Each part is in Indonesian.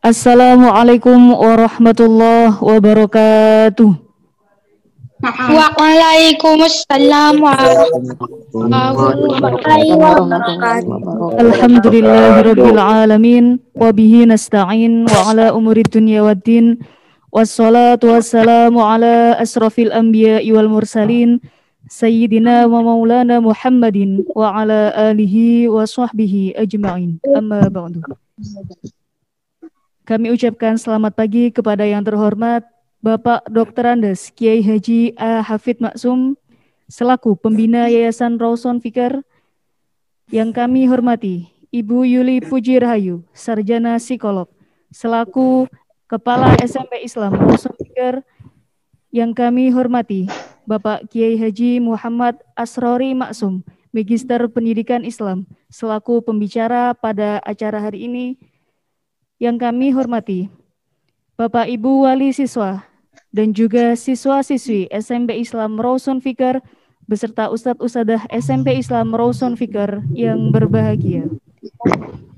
Assalamualaikum warahmatullahi wabarakatuh. Waalaikumsalam warahmatullahi wabarakatuh. Alhamdulillahirabbil alamin wa bihi nasta'in wa ala umurid dunya waddin. Wassalatu wassalamu ala asrafil anbiya'i wal mursalin sayyidina wa maulana Muhammadin wa ala alihi wa sahbihi ajma'in. Amma ba'du. Kami ucapkan selamat pagi kepada yang terhormat Bapak Dr. Andes Kiai Haji A. Hafid Maksum selaku pembina Yayasan Rawson Fikar. Yang kami hormati Ibu Yuli Puji Rahayu, Sarjana Psikolog selaku Kepala SMP Islam Rawson Fikar. Yang kami hormati Bapak Kiai Haji Muhammad Asrori Maksum, Magister Pendidikan Islam selaku pembicara pada acara hari ini. Yang kami hormati Bapak Ibu Wali Siswa dan juga siswa-siswi SMP Islam Rawson Fikar beserta Ustadz-Ustadzah SMP Islam Rawson Fikar yang berbahagia.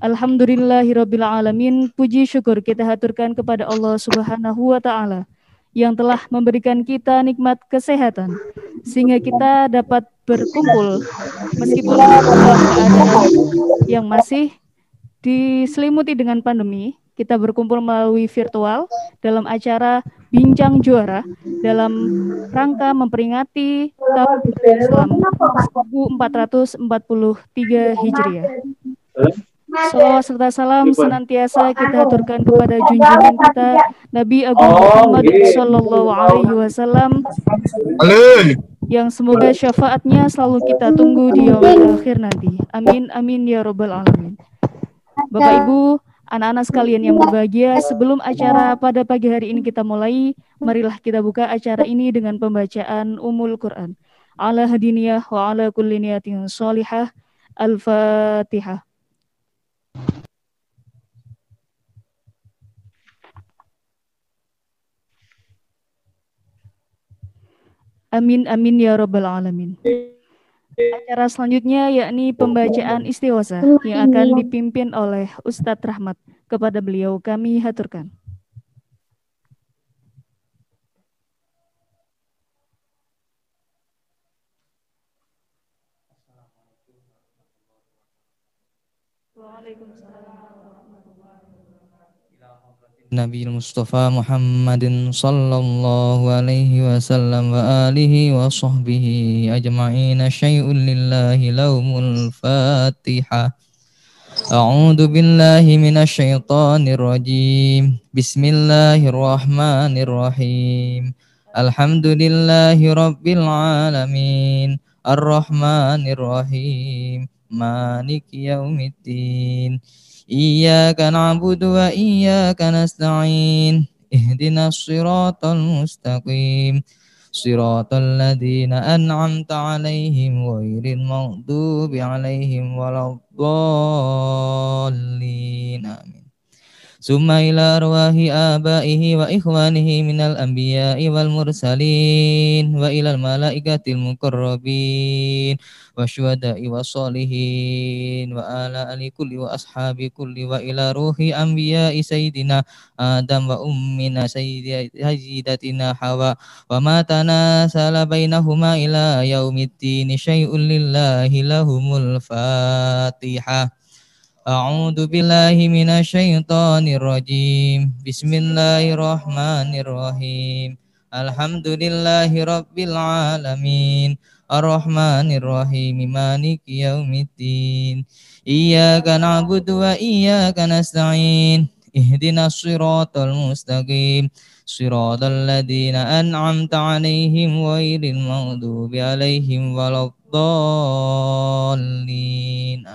Alhamdulillahirabbil alamin, puji syukur kita haturkan kepada Allah Subhanahu wa taala yang telah memberikan kita nikmat kesehatan sehingga kita dapat berkumpul meskipun dalam keadaan yang masih diselimuti dengan pandemi. Kita berkumpul melalui virtual dalam acara Bincang Juara dalam rangka memperingati Tahun Islam 1443 Hijriah. Salawat serta salam senantiasa kita aturkan kepada junjungan kita Nabi Agung Muhammad Sallallahu Alaihi Wasallam yang semoga syafaatnya selalu kita tunggu di yaumil akhir nanti. Amin amin ya robbal alamin. Bapak Ibu, anak-anak sekalian yang berbahagia, sebelum acara pada pagi hari ini kita mulai, marilah kita buka acara ini dengan pembacaan Ummul Quran. Ala hadiniyah wa ala kulli niyatin sholihah. Al-Fatihah. Amin amin ya robbal alamin. Acara selanjutnya yakni pembacaan istighosah yang akan dipimpin oleh Ustadz Rahmat. Kepada beliau kami haturkan. Nabi Mustafa Muhammadin sallallahu alaihi wasallam wa alihi wa sahbihi ajma'ina syai'un lillahi laumul fatihah. A'udzu billahi minasy syaithanir rajim. Bismillahirrahmanirrahim. Alhamdulillahi rabbil alamin. Ar-Rahmanir Rahim. Maliki yaumiddin. Iyyaka na'budu wa iyyaka nasta'in. Ihdinas siratal mustaqim. Siratal ladzina an'amta 'alaihim ghairil maghdubi 'alaihim waladdallin. Amin. Summa ila arwahi abaihi wa ikhwanihi minal anbiya'i wal mursalin wa ilal malaikatil muqarrabin wa syuhada'i wa sholihin wa ala ali kulli wa ashabi kulli wa ila ruhi anbiya'i sayyidina Adam wa ummina sayyidatina Hawa wa ma tanasala bainahuma ila yaumiddin syai'un lillahi lahumul Fatihah. A'udzu billahi minasy syaithanir rajim. Bismillahirrahmanirrahim. Alhamdulillahi rabbil alamin. Ar-Rahmanir Rahim. Maliki yaumiddin. Iyyaka na'budu wa iyyaka nasta'in. Ihdinas siratal mustaqim. Siratal ladzina an'amta 'alaihim ghairil maghdubi 'alaihim waladdallin.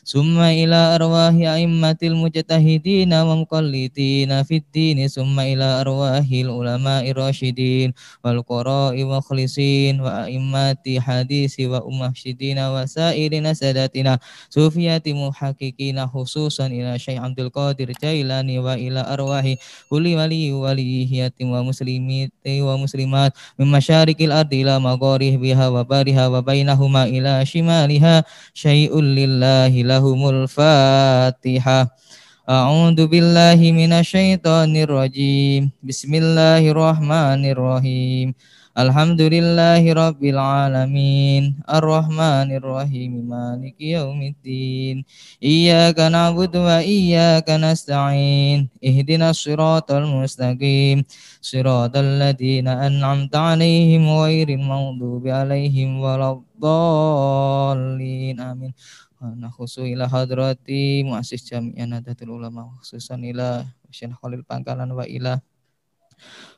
ثم إلى أرواح أئمة المجتهدين ومقلدين في الدين ثم إلى أرواح العلماء الراشدين والقراء مخلصين وأئمة حديث ومحشدين وسائر سادتنا صوفية محققين خصوصا إلى شيخ عبد القادر جيلاني وإلى أرواح كل وليهية ومسلمات من مشارق الأرض إلى مغاربها وبارها وبينهما إلى شمالها شيء لله لهم الفاتحة. أعوذ بالله من الشيطان الرجيم بسم الله الرحمن الرحيم الحمد لله رب العالمين الرحمن الرحيم مالك يوم الدين إياك نعبد وإياك نستعين اهدنا الصراط المستقيم صراط الذين أنعمت عليهم غير المغضوب عليهم ولا الضالين آمين. Khusus ila hadrati muassis jami'an Nahdlatul Ulama khususan ila Syekh Khalil Pangkalan wa ila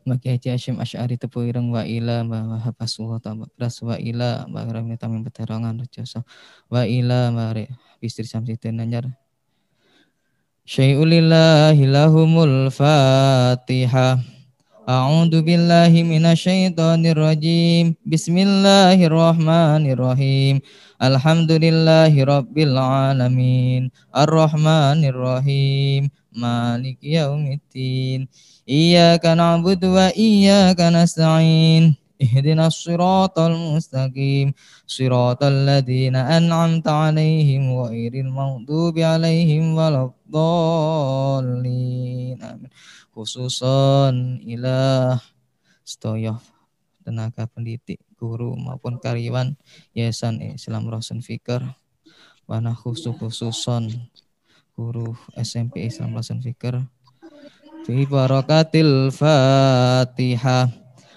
Mbak Haji Hasyim Asy'ari Tepu Ireng wa ila Mbak Wahab Aswa Tambak Beras wa ila Mbak Rami Tamim Peterangan Rejoso wa ila Mbak Bistri Samsidin Nanyar Syai'ulillahi lahumul Fatihah. A'udzu billahi minasyaitonir rajim. Bismillahirrahmanirrahim. Alhamdulillahi rabbil alamin. Arrahmanir rahim. Maliki yaumiddin. Iyyaka na'budu wa iyyaka nasta'in. Ihdinas siratal mustaqim. Siratal ladzina an'amta 'alaihim ghairil maghdubi 'alaihim waladdallin. Amin. Khususon ila sedaya tenaga pendidik, guru maupun karyawan Yayasan Islam Rosun Fikr wana khususon guru SMP Islam Rosun Fikr fi barakatil Fatihah.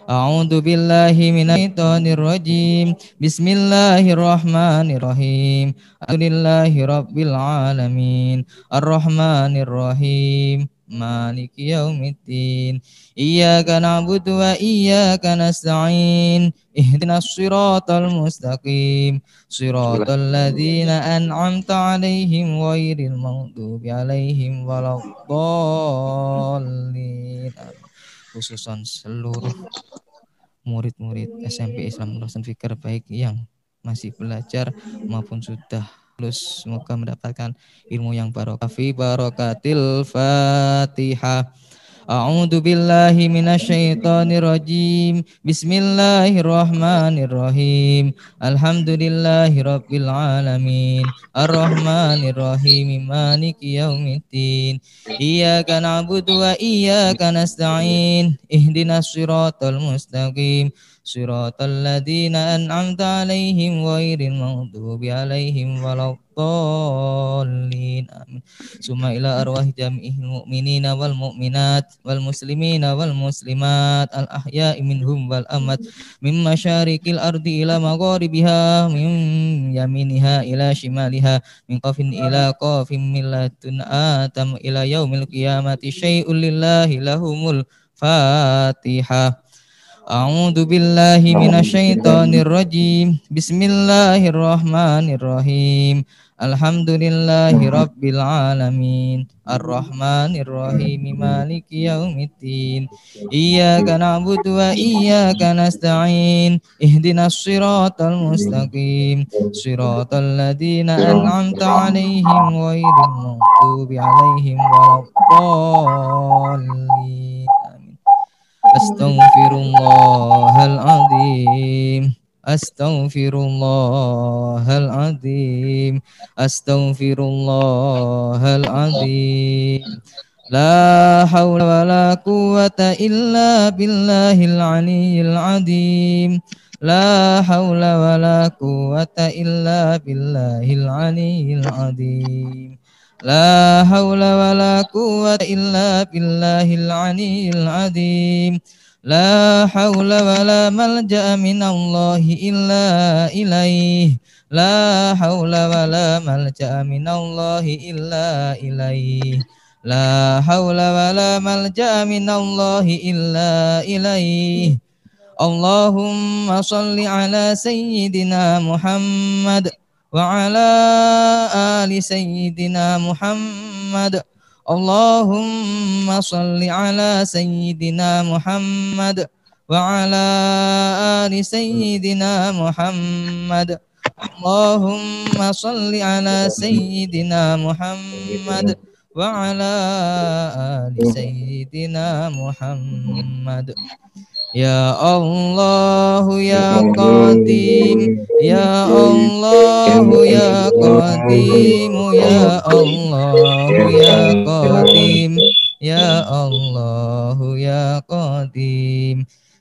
A'udzu billahi minasyaitonir rajim. Bismillahirrahmanirrahim. Alhamdulillahi rabbil alamin. Arrahmanir rahim. Maliki yaumiddin. Iyyaka na'budu wa iyyaka nasta'in. Ihdinas siratal mustaqim. Siratal ladzina an'amta 'alaihim ghairil maghdubi 'alaihim waladdallin. Khususan seluruh murid-murid SMP Islam Rosun Fikr baik yang masih belajar maupun sudah lulus, semoga mendapatkan ilmu yang barokah fi barakatil Fatihah. A'udzu billahi minasyaitonir rajim. Bismillahirrahmanirrahim. Alhamdulillahi rabbil alamin. Arrahmanir rahim. Maliki yaumiddin. Iyyaka na'budu wa iyyaka nasta'in. Ihdinas siratal mustaqim. Siratal ladzina an'amta 'alaihim ghairil maghdubi 'alaihim waladdallin. Amin. Summa ila arwahi jami'il mu'minina wal mu'minat wal muslimina wal muslimat al ahya'i minhum wal amat min masyariqil ardi ila magharibiha min yaminiha ila shimaliha min qafin ila qafin millatun atam ila yaumil qiyamati syai'un lillahi lahumul Fatihah. A'udzu billahi minasyaitonir rajim. Bismillahirrahmanirrahim. Alhamdulillahi rabbil alamin. Arrahmanir rahim. Maliki yaumiddin. Iyyaka na'budu wa iyyaka nasta'in. Ihdinas siratal mustaqim. Siratal ladzina an'amta 'alaihim ghairil maghdubi 'alaihim waladdallin. Astaghfirullahaladzim. Astaghfirullahaladzim. Astaghfirullahaladzim. La hawla wa la quwwata illa billahil aliyyil azim. La hawla wa la quwwata illa billahil aliyyil azim. La hawla wa la quwwata illa billahil aliyyil azim. La hawla wa la malja'a minallahi illa ilaih. La hawla wa la malja'a minallahi illa ilaih. La hawla wa la malja'a minallahi illa ilaih. Allahumma salli ala sayyidina Muhammad wa ala آل سيدنا محمد اللهم صل على سيدنا محمد وعلى آل سيدنا محمد اللهم صل على سيدنا محمد وعلى آل سيدنا محمد يا الله يا قديم يا الله يا قديم يا الله يا قديم يا الله يا قديم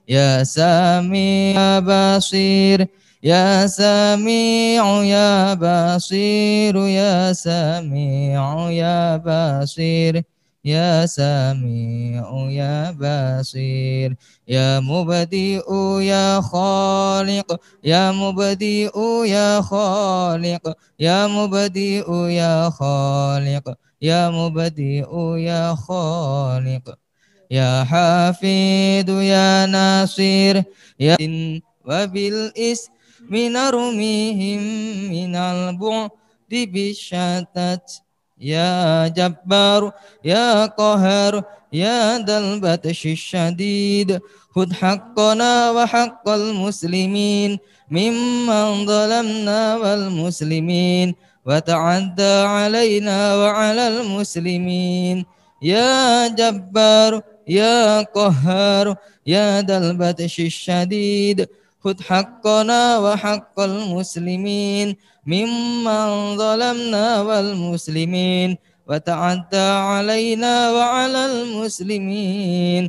يا سميع يا بصير يا سميع يا بصير يا سميع يا بصير يا سميع يا بصير يا مبدئ يا خالق يا مبدئ يا خالق يا مبدئ يا خالق يا مبدئ يا خالق يا حافظ يا ناصر يا وبالاسم نرميهم من البعد بالشتات يا جبار يا قهار يا ذا البطش الشديد خذ حقنا وحق المسلمين ممن ظلمنا والمسلمين وتعدى علينا وعلى المسلمين يا جبار يا قهار يا ذا البطش الشديد خذ حقنا وحق المسلمين ممن ظلمنا والمسلمين وتعدى علينا وعلى المسلمين.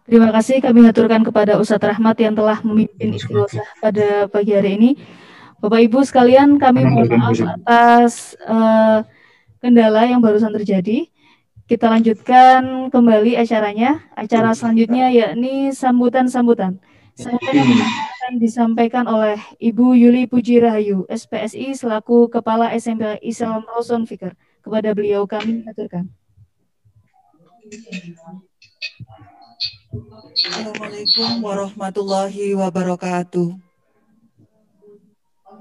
Terima kasih kami haturkan kepada Ustadz Rahmat yang telah memimpin istighosah pada pagi hari ini. Bapak Ibu sekalian, kami mohon maaf atas kendala yang barusan terjadi. Kita lanjutkan kembali acaranya. Acara selanjutnya yakni sambutan-sambutan. Sambutan yang akan disampaikan oleh Ibu Yuli Puji Rahayu, SPSI selaku Kepala SMP Islam Roson Fikr. Kepada beliau kami haturkan. Assalamualaikum warahmatullahi wabarakatuh.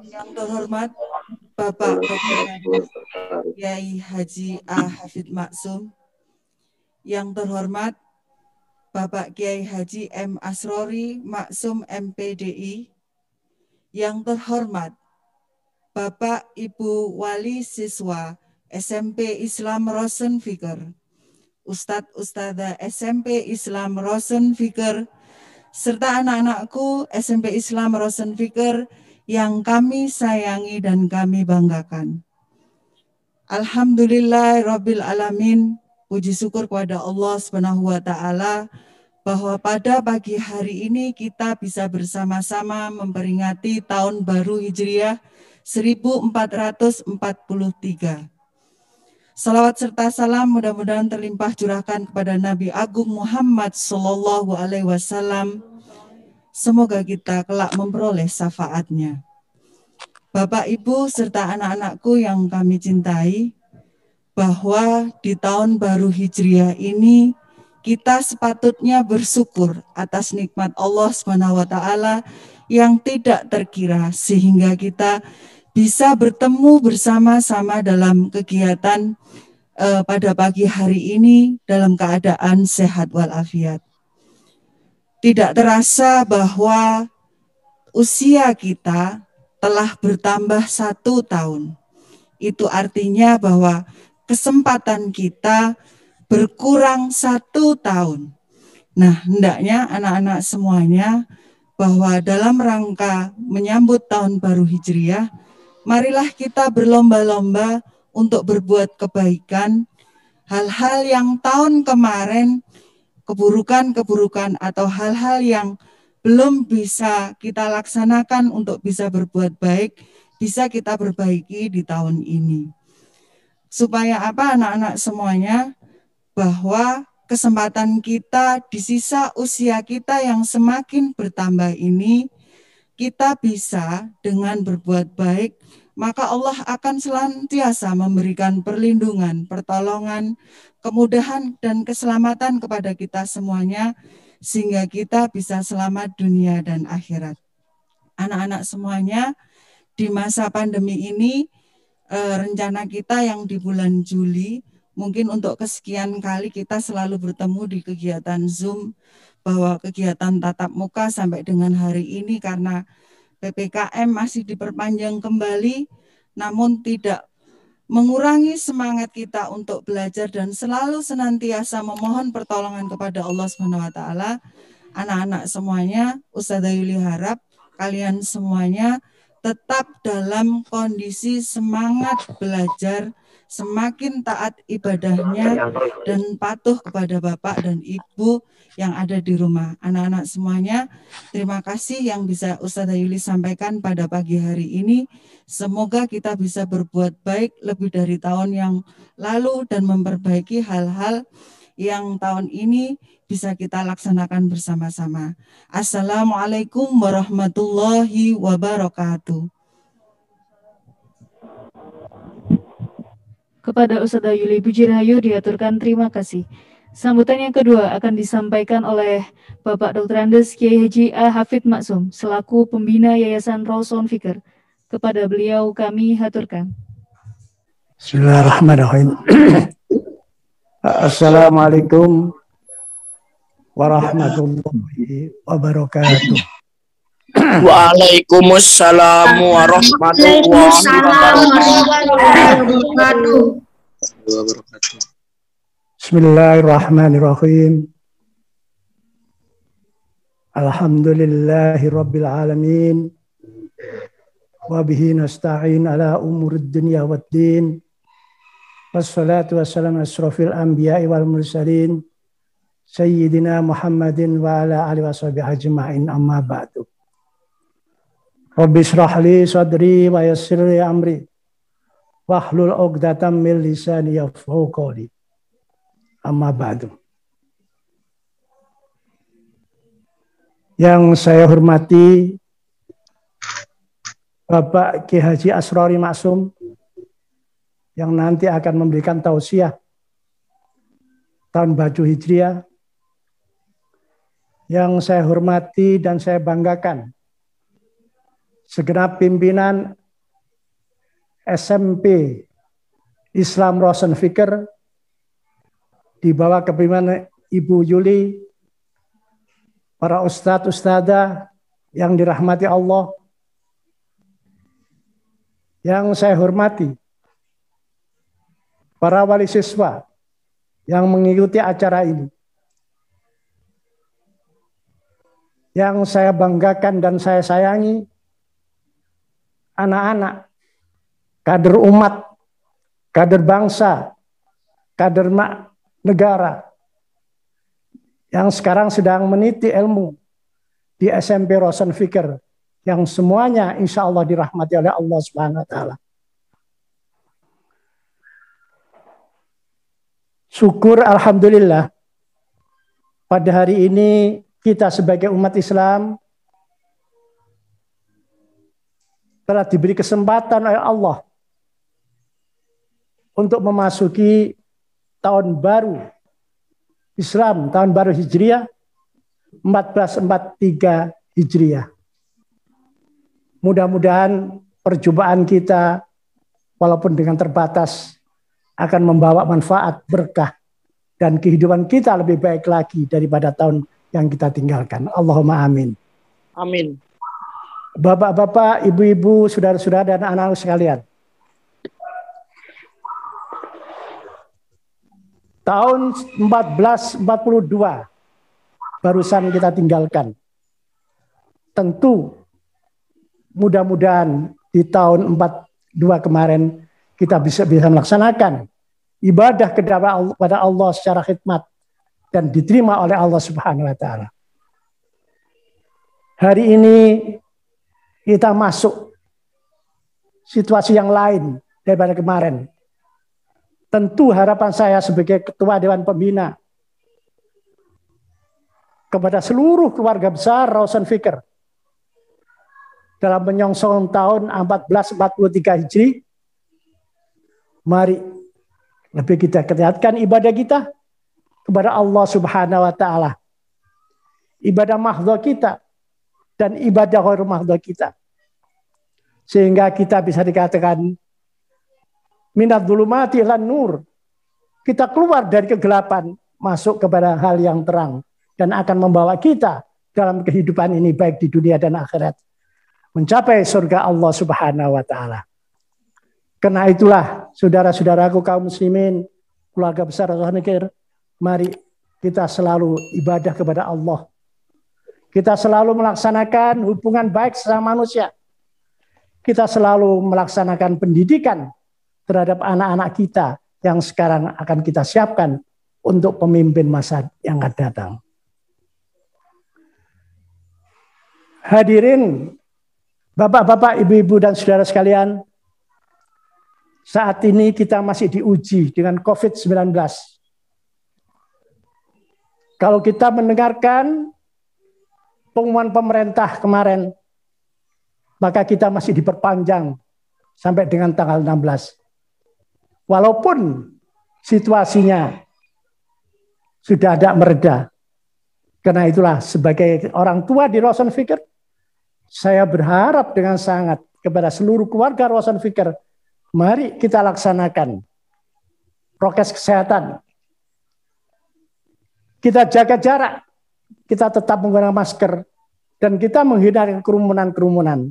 Yang terhormat Bapak Dr. Kiai Haji A. Hafid Maksum, yang terhormat Bapak Kiai Haji M. Asrori Maksum MPDI, yang terhormat Bapak Ibu Wali Siswa SMP Islam Roson Fikr, Ustadz Ustadzah SMP Islam Roson Fikr, serta anak-anakku SMP Islam Roson Fikr yang kami sayangi dan kami banggakan. Alhamdulillahirabbil alamin, puji syukur kepada Allah Subhanahu wa taala bahwa pada pagi hari ini kita bisa bersama-sama memperingati tahun baru Hijriah 1443. Salawat serta salam mudah-mudahan terlimpah curahkan kepada Nabi Agung Muhammad Sallallahu Alaihi Wasallam. Semoga kita kelak memperoleh syafaatnya. Bapak, Ibu, serta anak-anakku yang kami cintai, bahwa di tahun baru Hijriah ini kita sepatutnya bersyukur atas nikmat Allah SWT yang tidak terkira sehingga kita bisa bertemu bersama-sama dalam kegiatan pada pagi hari ini dalam keadaan sehat walafiat. Tidak terasa bahwa usia kita telah bertambah 1 tahun. Itu artinya bahwa kesempatan kita berkurang 1 tahun. Nah, hendaknya anak-anak semuanya bahwa dalam rangka menyambut tahun baru Hijriah, marilah kita berlomba-lomba untuk berbuat kebaikan, hal-hal yang tahun kemarin, keburukan-keburukan atau hal-hal yang belum bisa kita laksanakan untuk bisa berbuat baik, bisa kita perbaiki di tahun ini. Supaya apa anak-anak semuanya? Bahwa kesempatan kita di sisa usia kita yang semakin bertambah ini, kita bisa dengan berbuat baik, maka Allah akan senantiasa memberikan perlindungan, pertolongan, kemudahan, dan keselamatan kepada kita semuanya, sehingga kita bisa selamat dunia dan akhirat. Anak-anak semuanya, di masa pandemi ini, rencana kita yang di bulan Juli, mungkin untuk kesekian kali kita selalu bertemu di kegiatan Zoom, bahwa kegiatan tatap muka sampai dengan hari ini karena PPKM masih diperpanjang kembali, namun tidak mengurangi semangat kita untuk belajar dan selalu senantiasa memohon pertolongan kepada Allah SWT. Anak-anak semuanya, Ustazah Yuli harap kalian semuanya tetap dalam kondisi semangat belajar, semakin taat ibadahnya, dan patuh kepada Bapak dan Ibu yang ada di rumah. Anak-anak semuanya, terima kasih yang bisa Ustazah Yuli sampaikan pada pagi hari ini. Semoga kita bisa berbuat baik lebih dari tahun yang lalu dan memperbaiki hal-hal yang tahun ini bisa kita laksanakan bersama-sama. Assalamualaikum warahmatullahi wabarakatuh. Kepada Ustazah Yuli Bujirahayu diaturkan terima kasih. Sambutan yang kedua akan disampaikan oleh Bapak Dr. Andes Kiai Haji A. Hafid Maksum selaku pembina Yayasan Rawson Fikr. Kepada beliau kami haturkan. Bismillahirrahmanirrahim. Assalamualaikum warahmatullahi wabarakatuh. Waalaikumsalam warahmatullahi wabarakatuh. Bismillahirrahmanirrahim. Alhamdulillahi rabbil alamin. Wa bihi nasta'in ala umurid dunya waddin. Wassalatu wassalamu asrofil anbiya'i wal mursalin Sayyidina Muhammadin wa ala alihi washabihi ajma'in, amma ba'du. Rabbi shrah li sadri wa yassir li amri wahlul 'uqdatam min lisani yafqahu qawli, amma ba'du. Yang saya hormati Bapak Ki Haji Asrori Maksum yang nanti akan memberikan tausiah tahun baru Hijriah. Yang saya hormati dan saya banggakan segenap pimpinan SMP Islam Rawson Fikr di bawah kepemimpinan Ibu Yuli, para ustadz ustadzah yang dirahmati Allah. Yang saya hormati para wali siswa yang mengikuti acara ini. Yang saya banggakan dan saya sayangi anak-anak, kader umat, kader bangsa, kader negara yang sekarang sedang meniti ilmu di SMP Rawson Fikr, yang semuanya insya Allah dirahmati oleh Allah Subhanahu wa Ta'ala. Syukur alhamdulillah pada hari ini kita sebagai umat Islam telah diberi kesempatan oleh Allah untuk memasuki tahun baru Islam, tahun baru Hijriah 1443 Hijriah. Mudah-mudahan perjumpaan kita walaupun dengan terbatas akan membawa manfaat, berkah, dan kehidupan kita lebih baik lagi daripada tahun yang kita tinggalkan. Allahumma amin. Amin. Bapak-bapak, ibu-ibu, saudara-saudara, dan anak-anak sekalian. Tahun 1442 barusan kita tinggalkan. Tentu mudah-mudahan di tahun 42 kemarin kita bisa melaksanakan ibadah kepada Allah secara khidmat dan diterima oleh Allah Subhanahu wa Ta'ala. Hari ini kita masuk situasi yang lain daripada kemarin. Tentu harapan saya sebagai Ketua Dewan Pembina kepada seluruh keluarga besar Rawson Fikr dalam menyongsong tahun 1443 Hijri, mari lebih kita kegiatkan ibadah kita kepada Allah Subhanahu wa Ta'ala. Ibadah mahdhah kita dan ibadah ghairu mahdhah kita. Sehingga kita bisa dikatakan minadz-dzulumati ilan nur. Kita keluar dari kegelapan, masuk kepada hal yang terang, dan akan membawa kita dalam kehidupan ini baik di dunia dan akhirat mencapai surga Allah Subhanahu wa taala. Karena itulah saudara-saudaraku kaum muslimin, keluarga besar Rosan Fikir, mari kita selalu ibadah kepada Allah. Kita selalu melaksanakan hubungan baik sesama manusia. Kita selalu melaksanakan pendidikan terhadap anak-anak kita yang sekarang akan kita siapkan untuk pemimpin masa yang akan datang. Hadirin Bapak-bapak, ibu-ibu dan saudara sekalian, saat ini kita masih diuji dengan COVID-19. Kalau kita mendengarkan pengumuman pemerintah kemarin, maka kita masih diperpanjang sampai dengan tanggal 16. Walaupun situasinya sudah ada mereda. Karena itulah sebagai orang tua di Rosan Fikir, saya berharap dengan sangat kepada seluruh keluarga Rosan Fikir, mari kita laksanakan prokes kesehatan. Kita jaga jarak, kita tetap menggunakan masker, dan kita menghindari kerumunan-kerumunan.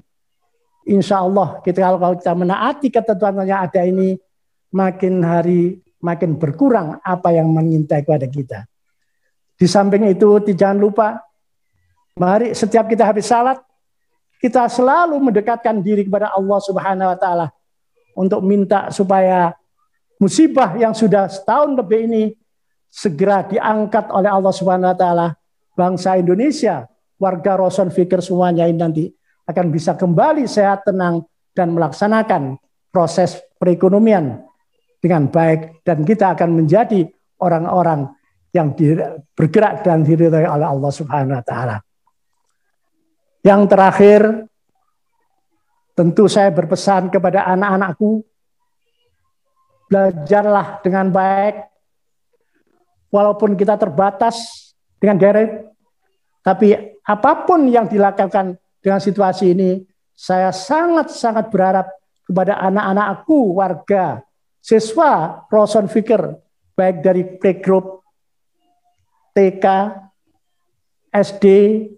Insya Allah kalau kita menaati ketentuan yang ada ini, makin hari makin berkurang apa yang mengintai kepada kita. Di samping itu, jangan lupa, mari setiap kita habis salat, kita selalu mendekatkan diri kepada Allah Subhanahu wa taala untuk minta supaya musibah yang sudah setahun lebih ini segera diangkat oleh Allah Subhanahu wa taala. Bangsa Indonesia, warga Rosan Fikir semuanya ini nanti akan bisa kembali sehat, tenang, dan melaksanakan proses perekonomian dengan baik, dan kita akan menjadi orang-orang yang bergerak dan diridhai oleh Allah Subhanahu wa taala. Yang terakhir, tentu saya berpesan kepada anak-anakku, belajarlah dengan baik, walaupun kita terbatas dengan daring, tapi apapun yang dilakukan dengan situasi ini, saya sangat-sangat berharap kepada anak-anakku, warga, siswa Rosan Fikir, baik dari playgroup, TK, SD,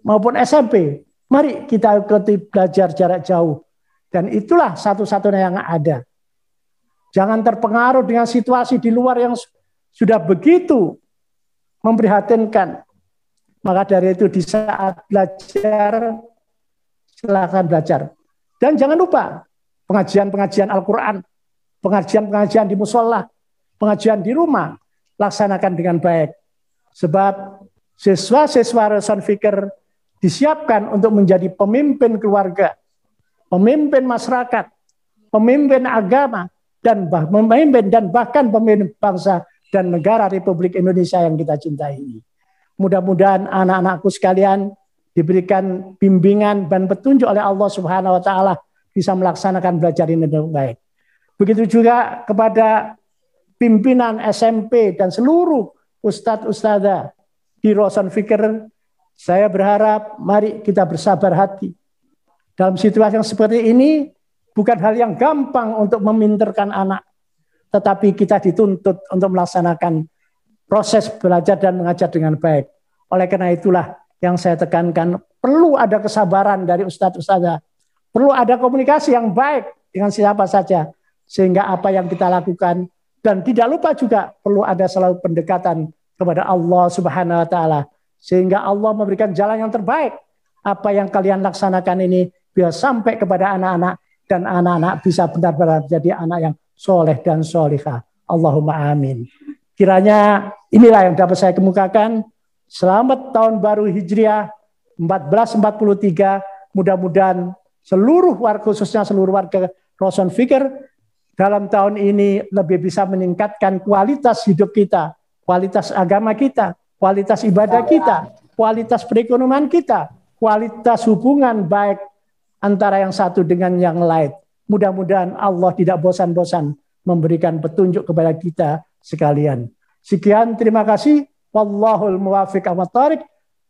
maupun SMP, mari kita ikuti belajar jarak jauh. Dan itulah satu-satunya yang ada. Jangan terpengaruh dengan situasi di luar yang sudah begitu memprihatinkan. Maka dari itu di saat belajar, silakan belajar. Dan jangan lupa pengajian-pengajian Al-Quran, pengajian-pengajian di musola, pengajian di rumah, laksanakan dengan baik. Sebab siswa-siswa Rosan Fikir disiapkan untuk menjadi pemimpin keluarga, pemimpin masyarakat, pemimpin agama, dan bahkan pemimpin bangsa dan negara Republik Indonesia yang kita cintai ini. Mudah-mudahan anak-anakku sekalian diberikan bimbingan dan petunjuk oleh Allah Subhanahu wa taala bisa melaksanakan belajar ini dengan baik. Begitu juga kepada pimpinan SMP dan seluruh ustadz-ustadzah di Rosan Fikir, saya berharap mari kita bersabar hati. Dalam situasi yang seperti ini, bukan hal yang gampang untuk meminterkan anak, tetapi kita dituntut untuk melaksanakan proses belajar dan mengajar dengan baik. Oleh karena itulah yang saya tekankan, perlu ada kesabaran dari ustadz-ustadzah, perlu ada komunikasi yang baik dengan siapa saja, sehingga apa yang kita lakukan, dan tidak lupa juga perlu ada selalu pendekatan kepada Allah Subhanahu wa taala, sehingga Allah memberikan jalan yang terbaik. Apa yang kalian laksanakan ini biar sampai kepada anak-anak, dan anak-anak bisa benar-benar jadi anak yang soleh dan solihah. Allahumma amin. Kiranya inilah yang dapat saya kemukakan. Selamat tahun baru Hijriah 1443. Mudah-mudahan seluruh warga, khususnya seluruh warga Rosan Fikir, dalam tahun ini lebih bisa meningkatkan kualitas hidup kita, kualitas agama kita, kualitas ibadah kita, kualitas perekonomian kita, kualitas hubungan baik antara yang satu dengan yang lain. Mudah-mudahan Allah tidak bosan-bosan memberikan petunjuk kepada kita sekalian. Sekian, terima kasih. Wallahul muwafiq ahmad thariq.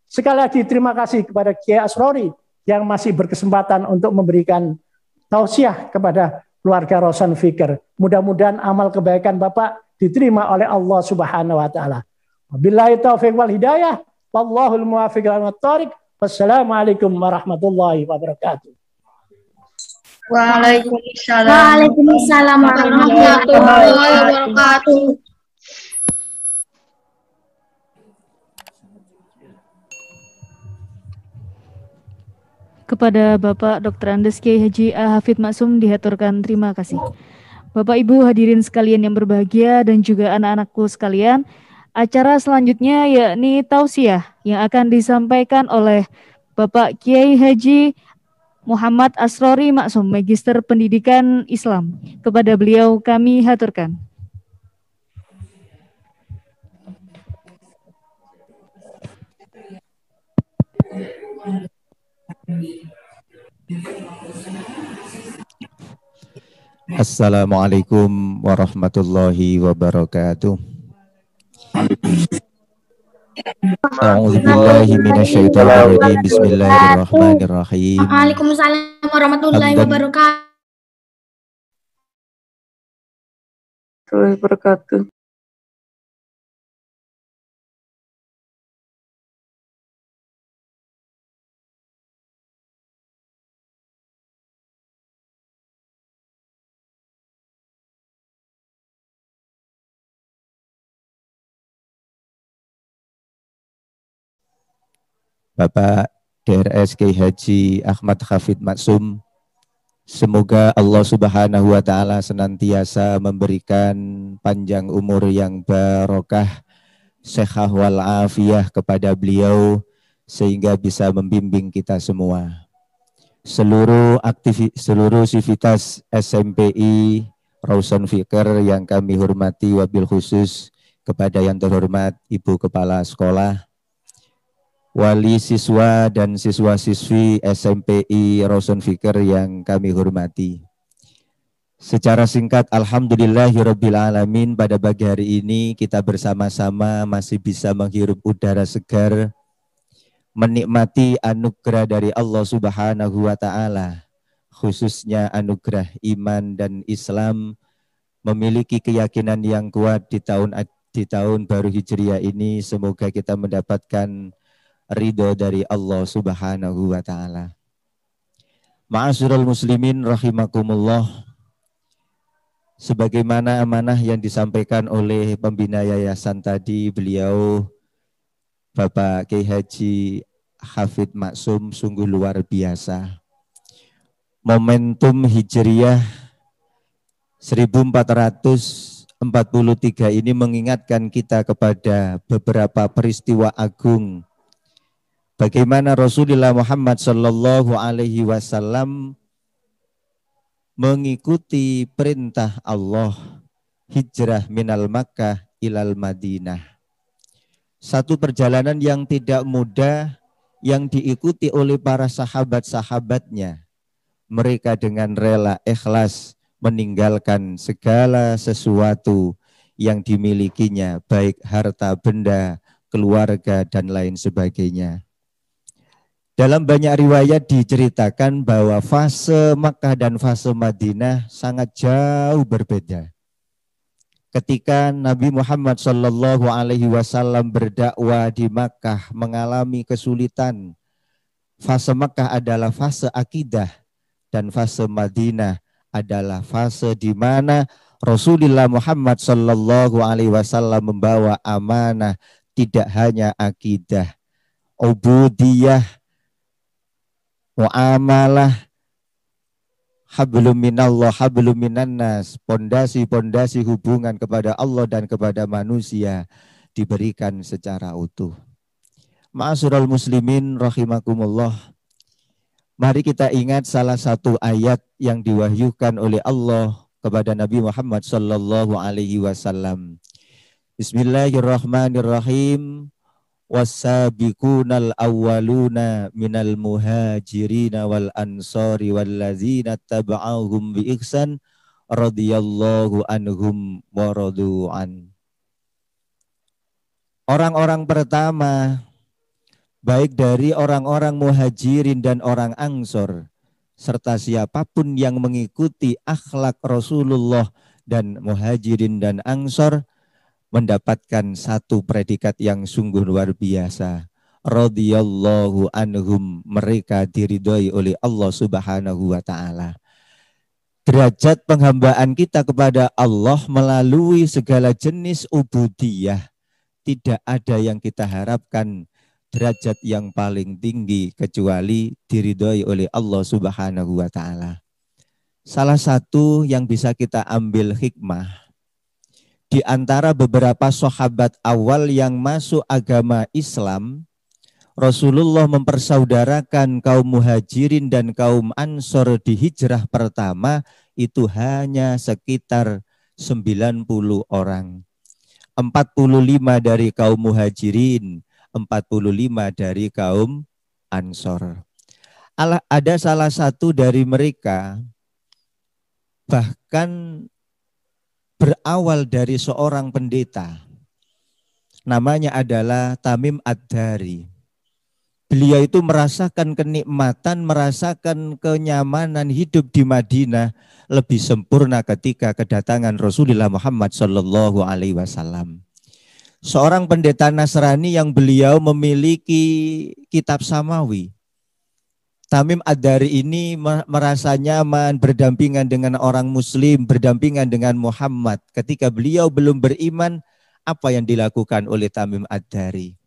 Sekali lagi terima kasih kepada Kiai Asrori yang masih berkesempatan untuk memberikan tausiah kepada keluarga Rosan Fikir. Mudah-mudahan amal kebaikan Bapak diterima oleh Allah Subhanahu wa taala. Wabillahi taufiq wal hidayah. Wallahul muwaffiq ila thoriq. Wassalamualaikum warahmatullahi wabarakatuh. Waalaikumsalam warahmatullahi wabarakatuh. Kepada Bapak Dr. Andes Kiai Haji A. Hafid Maksum dihaturkan terima kasih. Bapak Ibu hadirin sekalian yang berbahagia dan juga anak-anakku sekalian, acara selanjutnya yakni tausiah yang akan disampaikan oleh Bapak Kiai Haji Muhammad Asrori Maksum, Magister Pendidikan Islam. Kepada beliau kami haturkan. Assalamualaikum warahmatullahi wabarakatuh. A'udzubillahi minasyaitonir rajim. Bismillahirrahmanirrahim. Waalaikumsalam warahmatullahi wabarakatuh. Bapak DRS Kiai Haji Ahmad Hafid Maksum, semoga Allah Subhanahu wa taala senantiasa memberikan panjang umur yang barokah, sehat wal afiyah kepada beliau sehingga bisa membimbing kita semua. Seluruh sivitas SMPI Rosan Fikir yang kami hormati, wabil khusus kepada yang terhormat Ibu Kepala Sekolah, wali siswa dan siswa-siswi SMPI Rosan Fikir yang kami hormati. Secara singkat, alhamdulillahirrabbilalamin, pada pagi hari ini kita bersama-sama masih bisa menghirup udara segar, menikmati anugerah dari Allah Subhanahu wa taala, khususnya anugerah iman dan Islam, memiliki keyakinan yang kuat di tahun baru Hijriah ini. Semoga kita mendapatkan ridho dari Allah Subhanahu wa taala. Ma'asyiral muslimin rahimakumullah. Sebagaimana amanah yang disampaikan oleh pembina yayasan tadi, beliau Bapak Kiai Haji Hafid Maksum sungguh luar biasa. Momentum Hijriah 1443 ini mengingatkan kita kepada beberapa peristiwa agung. Bagaimana Rasulullah Muhammad Sallallahu Alaihi Wasallam mengikuti perintah Allah hijrah minal Makkah ilal Madinah. Satu perjalanan yang tidak mudah yang diikuti oleh para sahabat-sahabatnya. Mereka dengan rela ikhlas meninggalkan segala sesuatu yang dimilikinya, baik harta benda, keluarga, dan lain sebagainya. Dalam banyak riwayat diceritakan bahwa fase Makkah dan fase Madinah sangat jauh berbeda. Ketika Nabi Muhammad SAW berdakwah di Makkah mengalami kesulitan, fase Makkah adalah fase akidah dan fase Madinah adalah fase di mana Rasulullah Muhammad SAW membawa amanah tidak hanya akidah, ubudiyah, muamalah, hablum minallah, hablum minannas, pondasi-pondasi hubungan kepada Allah dan kepada manusia diberikan secara utuh. Ma'asyiral muslimin rahimakumullah. Mari kita ingat salah satu ayat yang diwahyukan oleh Allah kepada Nabi Muhammad sallallahu alaihi wasallam. Bismillahirrahmanirrahim. Was-sabiqunal awwaluna minal muhajirina wal ansari wallazina taba'ahum bi ihsan radhiyallahu anhum wa radu'an. Orang-orang pertama baik dari orang-orang muhajirin dan orang ansor serta siapapun yang mengikuti akhlak Rasulullah dan Muhajirin dan Ansor mendapatkan satu predikat yang sungguh luar biasa. Radhiyallahu anhum, mereka diridhoi oleh Allah Subhanahu wa taala. Derajat penghambaan kita kepada Allah melalui segala jenis ubudiyah, tidak ada yang kita harapkan derajat yang paling tinggi kecuali diridhoi oleh Allah Subhanahu wa taala. Salah satu yang bisa kita ambil hikmah di antara beberapa sahabat awal yang masuk agama Islam, Rasulullah mempersaudarakan kaum Muhajirin dan kaum Ansor di hijrah pertama itu hanya sekitar 90 orang. 45 dari kaum Muhajirin, 45 dari kaum Ansor. Ada salah satu dari mereka bahkan berawal dari seorang pendeta. Namanya adalah Tamim Ad-Dari. Beliau itu merasakan kenikmatan, merasakan kenyamanan hidup di Madinah lebih sempurna ketika kedatangan Rasulullah Muhammad Sallallahu Alaihi Wasallam. Seorang pendeta Nasrani yang beliau memiliki kitab samawi. Tamim Ad-Dari ini merasa nyaman berdampingan dengan orang muslim, berdampingan dengan Muhammad. Ketika beliau belum beriman, apa yang dilakukan oleh Tamim Ad-Dari?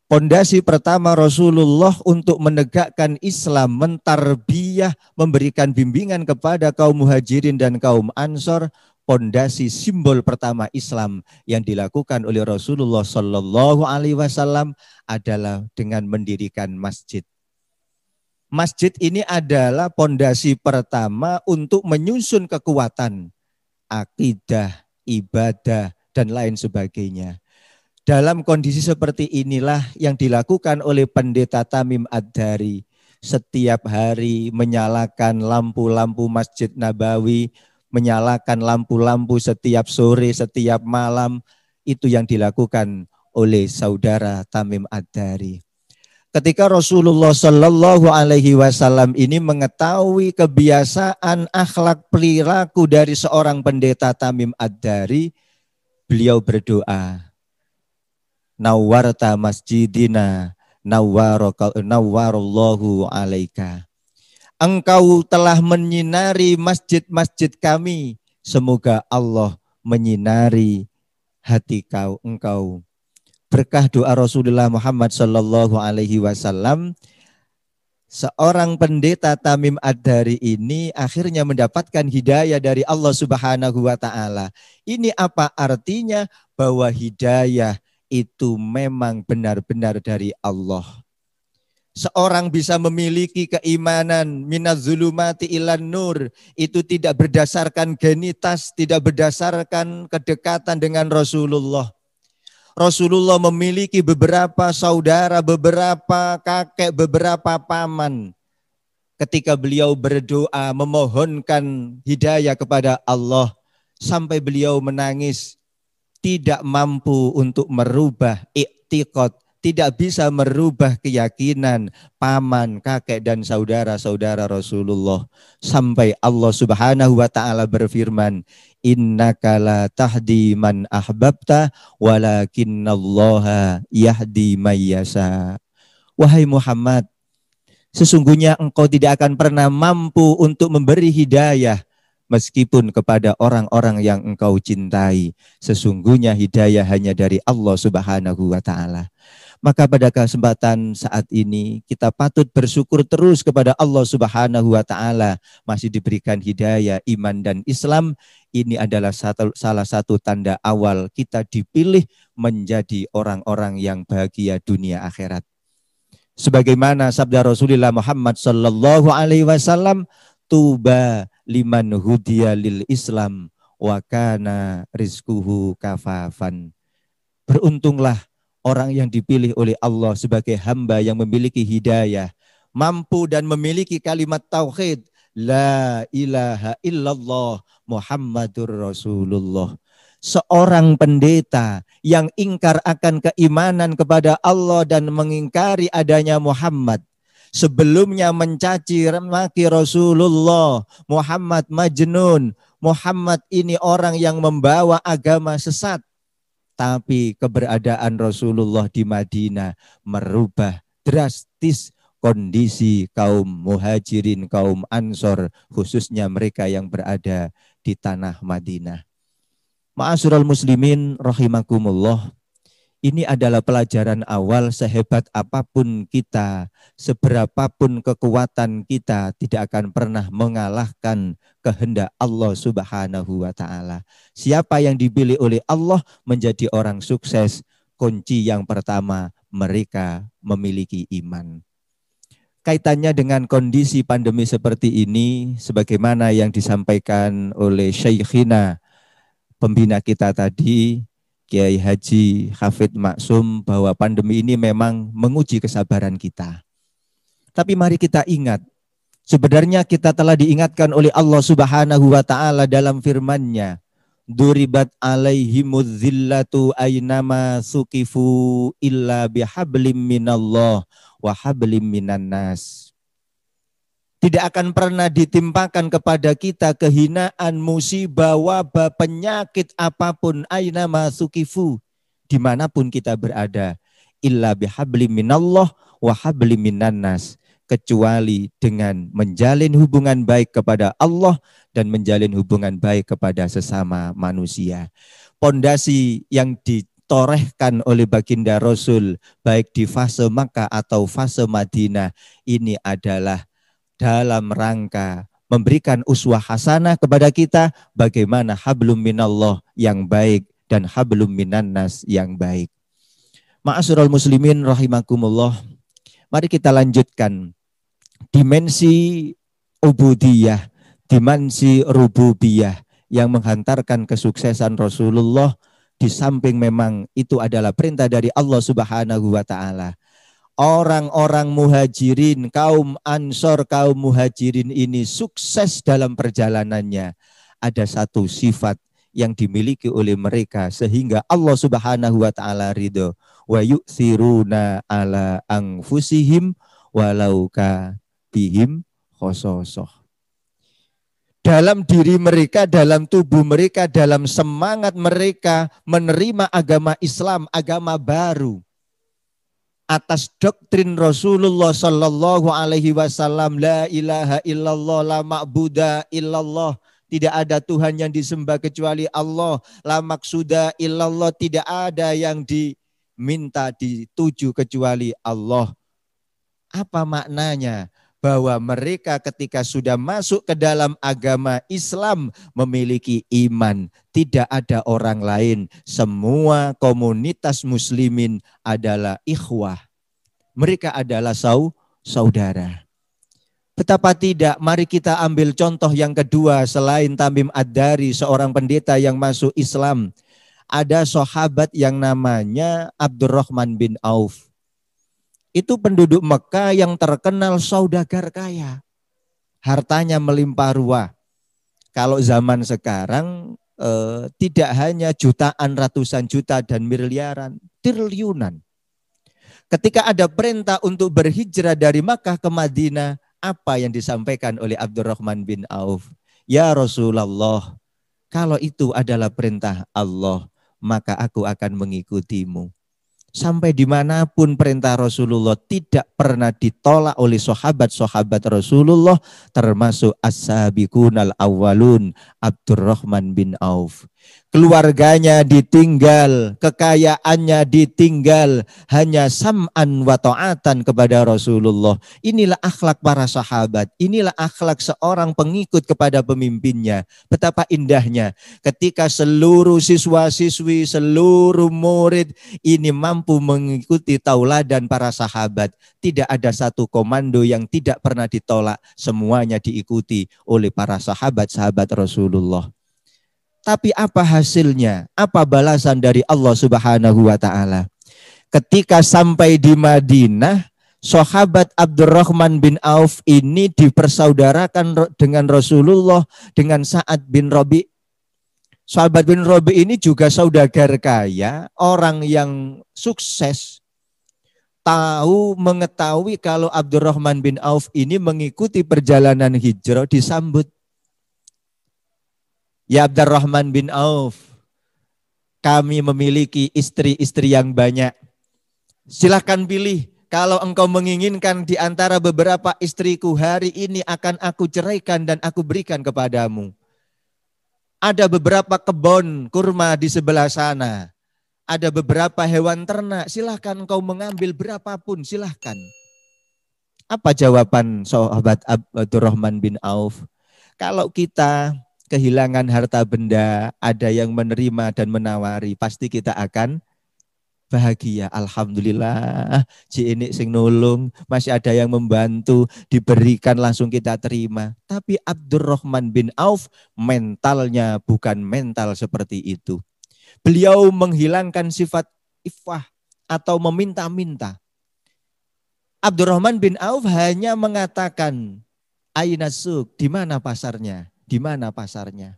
Pondasi pertama Rasulullah untuk menegakkan Islam, mentarbiyah, memberikan bimbingan kepada kaum Muhajirin dan kaum Ansor. Pondasi simbol pertama Islam yang dilakukan oleh Rasulullah Sallallahu Alaihi Wasallam adalah dengan mendirikan masjid. Masjid ini adalah pondasi pertama untuk menyusun kekuatan akidah, ibadah, dan lain sebagainya. Dalam kondisi seperti inilah yang dilakukan oleh pendeta Tamim Ad-Dari. Setiap hari menyalakan lampu-lampu Masjid Nabawi, menyalakan lampu-lampu setiap sore, setiap malam. Itu yang dilakukan oleh saudara Tamim Ad-Dari. Ketika Rasulullah Shallallahu Alaihi Wasallam ini mengetahui kebiasaan akhlak perilaku dari seorang pendeta Tamim Ad-Dari, beliau berdoa, Nawwarta masjidina, nawwarallahu alaika. Engkau telah menyinari masjid-masjid kami, semoga Allah menyinari hati engkau. Berkah doa Rasulullah Muhammad Sallallahu Alaihi Wasallam, seorang pendeta Tamim Ad-Dari ini akhirnya mendapatkan hidayah dari Allah Subhanahu wa taala. Ini apa artinya? Bahwa hidayah itu memang benar-benar dari Allah. Seorang bisa memiliki keimanan minaz zulumati ilan nur, itu tidak berdasarkan genitas, tidak berdasarkan kedekatan dengan Rasulullah. Rasulullah memiliki beberapa saudara, beberapa kakek, beberapa paman. Ketika beliau berdoa memohonkan hidayah kepada Allah, sampai beliau menangis, tidak mampu untuk merubah i'tiqad, tidak bisa merubah keyakinan paman, kakek dan saudara-saudara Rasulullah. Sampai Allah Subhanahu wa taala berfirman, innaka la tahdi man ahbabta walakinnallaha yahdi may yasha. Wahai Muhammad, sesungguhnya engkau tidak akan pernah mampu untuk memberi hidayah meskipun kepada orang-orang yang engkau cintai. Sesungguhnya hidayah hanya dari Allah Subhanahu wa taala. Maka pada kesempatan saat ini kita patut bersyukur terus kepada Allah Subhanahu wa taala masih diberikan hidayah iman dan Islam. Ini adalah salah satu tanda awal kita dipilih menjadi orang-orang yang bahagia dunia akhirat. Sebagaimana sabda Rasulullah Muhammad Sallallahu Alaihi Wasallam, tuba liman hudiya lil Islam wa kana rizquhu kafafan. Beruntunglah orang yang dipilih oleh Allah sebagai hamba yang memiliki hidayah, mampu dan memiliki kalimat tauhid, la ilaha illallah Muhammadur Rasulullah. Seorang pendeta yang ingkar akan keimanan kepada Allah dan mengingkari adanya Muhammad. sebelumnya mencaci maki Rasulullah, Muhammad majnun, Muhammad ini orang yang membawa agama sesat. Tapi keberadaan Rasulullah di Madinah merubah drastis kondisi kaum muhajirin, kaum ansor, khususnya mereka yang berada di tanah Madinah. Ma'asyiral muslimin rahimakumullah. Ini adalah pelajaran awal. Sehebat apapun kita, seberapapun kekuatan kita, tidak akan pernah mengalahkan kehendak Allah Subhanahu wa ta'ala. Siapa yang dipilih oleh Allah menjadi orang sukses, kunci yang pertama, mereka memiliki iman. Kaitannya dengan kondisi pandemi seperti ini, sebagaimana yang disampaikan oleh Syekhina, pembina kita tadi, Kiai Haji Hafid Maksum, bahwa pandemi ini memang menguji kesabaran kita. Tapi mari kita ingat, sebenarnya kita telah diingatkan oleh Allah Subhanahu wa ta'ala dalam firman-Nya, Duribat alaihimudz zillatu aynama suqifu illa bihablim minallah wa hablim minan nas. Tidak akan pernah ditimpakan kepada kita kehinaan, musibah, wabah, penyakit apapun, aynama suqifu, dimanapun kita berada, illa bihablim minallah wa hablim minan nas, kecuali dengan menjalin hubungan baik kepada Allah dan menjalin hubungan baik kepada sesama manusia. Pondasi yang ditorehkan oleh baginda Rasul baik di fase Makkah atau fase Madinah ini adalah dalam rangka memberikan uswah hasanah kepada kita bagaimana hablum minallah yang baik dan hablum minan nas yang baik. Ma'asyiral muslimin rahimakumullah. Mari kita lanjutkan dimensi ubudiyah, dimensi rububiyah yang menghantarkan kesuksesan Rasulullah. Di samping memang itu adalah perintah dari Allah Subhanahu wa ta'ala. Orang-orang muhajirin, kaum ansor, kaum muhajirin ini sukses dalam perjalanannya. Ada satu sifat yang dimiliki oleh mereka sehingga Allah Subhanahu wa ta'ala ridho. Wa yu'thiruna ala anfusihim walau ka bihim khososoh. Dalam diri mereka, dalam tubuh mereka, dalam semangat mereka menerima agama Islam, agama baru. Atas doktrin Rasulullah Sallallahu Alaihi Wasallam, la ilaha illallah, la ma'buda illallah. Tidak ada Tuhan yang disembah kecuali Allah. La maksuda illallah, tidak ada yang diminta dituju kecuali Allah. Apa maknanya? Bahwa mereka ketika sudah masuk ke dalam agama Islam memiliki iman. Tidak ada orang lain. Semua komunitas muslimin adalah ikhwah. Mereka adalah saudara. Betapa tidak, mari kita ambil contoh yang kedua selain Tamim Ad-Dari, seorang pendeta yang masuk Islam. Ada sahabat yang namanya Abdurrahman bin Auf. Itu penduduk Mekah yang terkenal saudagar kaya. Hartanya melimpah ruah. Kalau zaman sekarang tidak hanya jutaan, ratusan juta dan miliaran, triliunan. Ketika ada perintah untuk berhijrah dari Makkah ke Madinah, apa yang disampaikan oleh Abdurrahman bin Auf? Ya Rasulullah, kalau itu adalah perintah Allah, maka aku akan mengikutimu. Sampai dimanapun perintah Rasulullah tidak pernah ditolak oleh sahabat-sahabat Rasulullah, termasuk as-sabiqunal awwalun Abdurrahman bin Auf. Keluarganya ditinggal, kekayaannya ditinggal, hanya sam'an wa ta'atan kepada Rasulullah. Inilah akhlak para sahabat, inilah akhlak seorang pengikut kepada pemimpinnya. Betapa indahnya ketika seluruh siswa-siswi, seluruh murid ini mampu mengikuti tauladan para sahabat. Tidak ada satu komando yang tidak pernah ditolak, semuanya diikuti oleh para sahabat-sahabat Rasulullah. Tapi apa hasilnya? Apa balasan dari Allah Subhanahu wa ta'ala? Ketika sampai di Madinah, sahabat Abdurrahman bin Auf ini dipersaudarakan dengan Rasulullah dengan Sa'ad bin Rabi'. Sahabat bin Rabi' ini juga saudagar kaya, orang yang sukses. mengetahui kalau Abdurrahman bin Auf ini mengikuti perjalanan hijrah, disambut. Ya Abdurrahman bin Auf, kami memiliki istri-istri yang banyak. Silahkan pilih, kalau engkau menginginkan di antara beberapa istriku, hari ini akan aku ceraikan dan aku berikan kepadamu. Ada beberapa kebun kurma di sebelah sana. Ada beberapa hewan ternak, silahkan engkau mengambil berapapun, silahkan. Apa jawaban sahabat Abdurrahman bin Auf? Kalau kita kehilangan harta benda, ada yang menerima dan menawari, pasti kita akan bahagia. Alhamdulillah, ini sing nulung, masih ada yang membantu, diberikan langsung kita terima. Tapi Abdurrahman bin Auf mentalnya bukan mental seperti itu. Beliau menghilangkan sifat ifah atau meminta-minta. Abdurrahman bin Auf hanya mengatakan, aina suq, di mana pasarnya? Di mana pasarnya?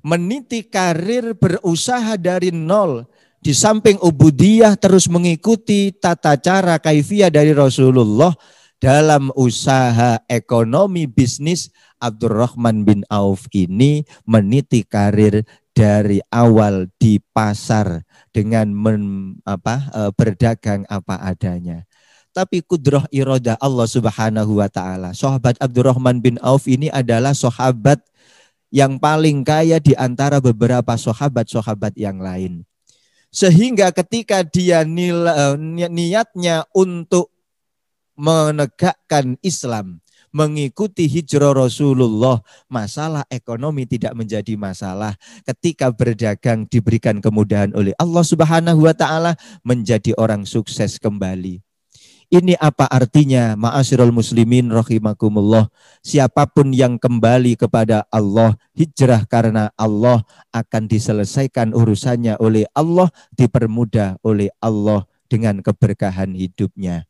Meniti karir berusaha dari nol, di samping ubudiyah terus mengikuti tata cara kaifiyah dari Rasulullah dalam usaha ekonomi bisnis. Abdurrahman bin Auf ini meniti karir dari awal di pasar dengan berdagang apa adanya. Tapi kudrah iradah Allah Subhanahu wa taala. Sahabat Abdurrahman bin Auf ini adalah sahabat yang paling kaya di antara beberapa sahabat-sahabat yang lain. Sehingga ketika dia niatnya untuk menegakkan Islam, mengikuti hijrah Rasulullah, masalah ekonomi tidak menjadi masalah. Ketika berdagang diberikan kemudahan oleh Allah Subhanahu wa taala, menjadi orang sukses kembali. Ini apa artinya? Ma'asyiral muslimin rahimakumullah. Siapapun yang kembali kepada Allah, hijrah karena Allah, akan diselesaikan urusannya oleh Allah, dipermudah oleh Allah dengan keberkahan hidupnya.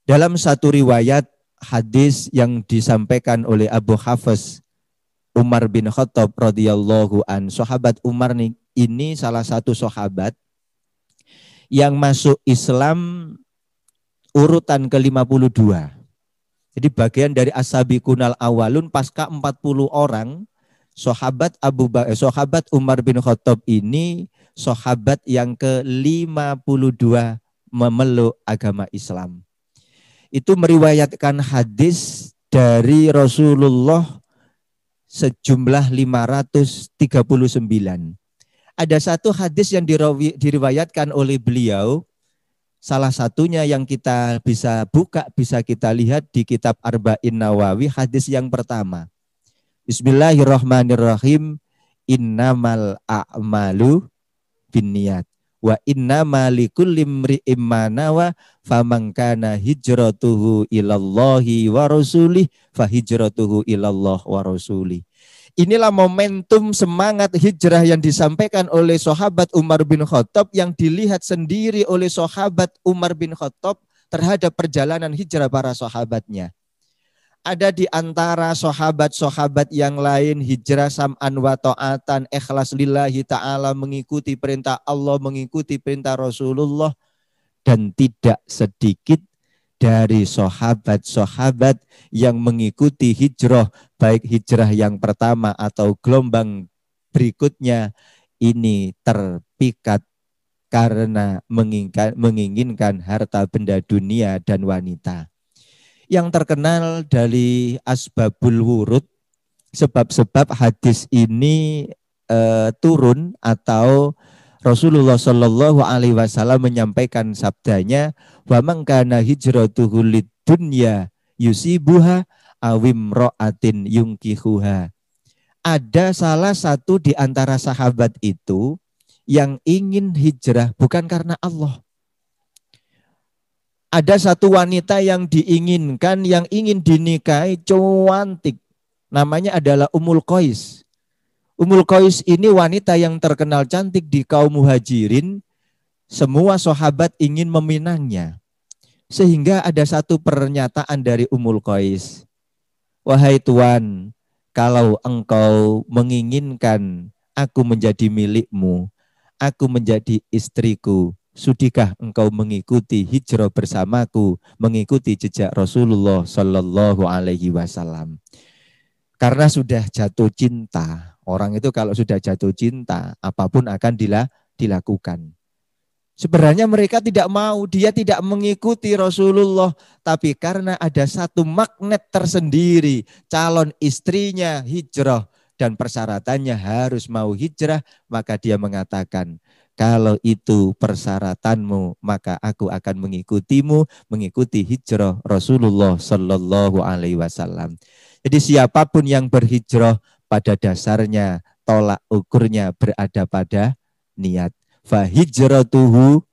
Dalam satu riwayat hadis yang disampaikan oleh Abu Hafiz Umar bin Khattab radhiyallahu an, sahabat Umar ini salah satu sahabat yang masuk Islam urutan ke-52. Jadi bagian dari as-sabiqunal awalun, pasca 40 orang, sahabat sahabat Umar bin Khattab ini sahabat yang ke-52 memeluk agama Islam. Itu meriwayatkan hadis dari Rasulullah sejumlah 539. Ada satu hadis yang diriwayatkan oleh beliau, salah satunya yang kita bisa buka, bisa kita lihat di kitab Arba'in Nawawi, hadis yang pertama. Bismillahirrahmanirrahim. Innamal a'malu binniyat wa innama likulli imri'im ma nawa faman kana hijratuhu ilallahi wa rasulih fa hijratuhu ilallah wa rasulih. Inilah momentum semangat hijrah yang disampaikan oleh sahabat Umar bin Khattab, yang dilihat sendiri oleh sahabat Umar bin Khattab terhadap perjalanan hijrah para sahabatnya. Ada di antara sahabat-sahabat yang lain hijrah sam'an wa ta'atan, ikhlas lillahi ta'ala, mengikuti perintah Allah, mengikuti perintah Rasulullah. Dan tidak sedikit dari sahabat-sahabat yang mengikuti hijrah, baik hijrah yang pertama atau gelombang berikutnya, ini terpikat karena menginginkan harta benda dunia dan wanita. Yang terkenal dari asbabul wurud, sebab-sebab hadis ini turun atau Rasulullah Shallallahu Alaihi Wasallam menyampaikan sabdanya, wa man kana hijratuhu lidunya yusibuha awim ro'atin yungkihuha. Ada salah satu di antara sahabat itu yang ingin hijrah bukan karena Allah. Ada satu wanita yang diinginkan, yang ingin dinikahi, cantik. Namanya adalah Ummul Qais. Ummul Qais ini wanita yang terkenal cantik di kaum muhajirin. Semua sahabat ingin meminangnya. Sehingga ada satu pernyataan dari Ummul Qais. Wahai Tuan, kalau engkau menginginkan aku menjadi milikmu, aku menjadi istriku, Sudikah engkau mengikuti hijrah bersamaku, mengikuti jejak Rasulullah Shallallahu Alaihi Wasallam? Karena sudah jatuh cinta, orang itu kalau sudah jatuh cinta, apapun akan dilakukan. Sebenarnya mereka tidak mau, dia tidak mengikuti Rasulullah, tapi karena ada satu magnet tersendiri, calon istrinya hijrah dan persyaratannya harus mau hijrah, maka dia mengatakan, kalau itu persyaratanmu, maka aku akan mengikutimu, mengikuti hijrah Rasulullah Shallallahu Alaihi Wasallam. Jadi siapapun yang berhijrah pada dasarnya tolak ukurnya berada pada niat. Fahijratuhu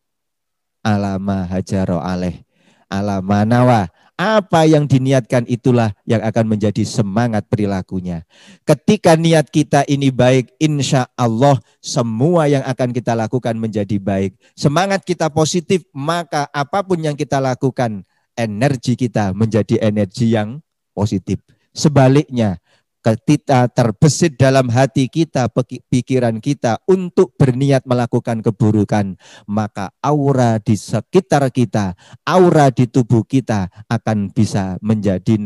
alama hajaro alaih alama nawa. Apa yang diniatkan itulah yang akan menjadi semangat perilakunya. Ketika niat kita ini baik, insya Allah semua yang akan kita lakukan menjadi baik. Semangat kita positif, maka apapun yang kita lakukan, energi kita menjadi energi yang positif. Sebaliknya, ketika terbesit dalam hati kita, pikiran kita untuk berniat melakukan keburukan, maka aura di sekitar kita, aura di tubuh kita akan bisa menjadi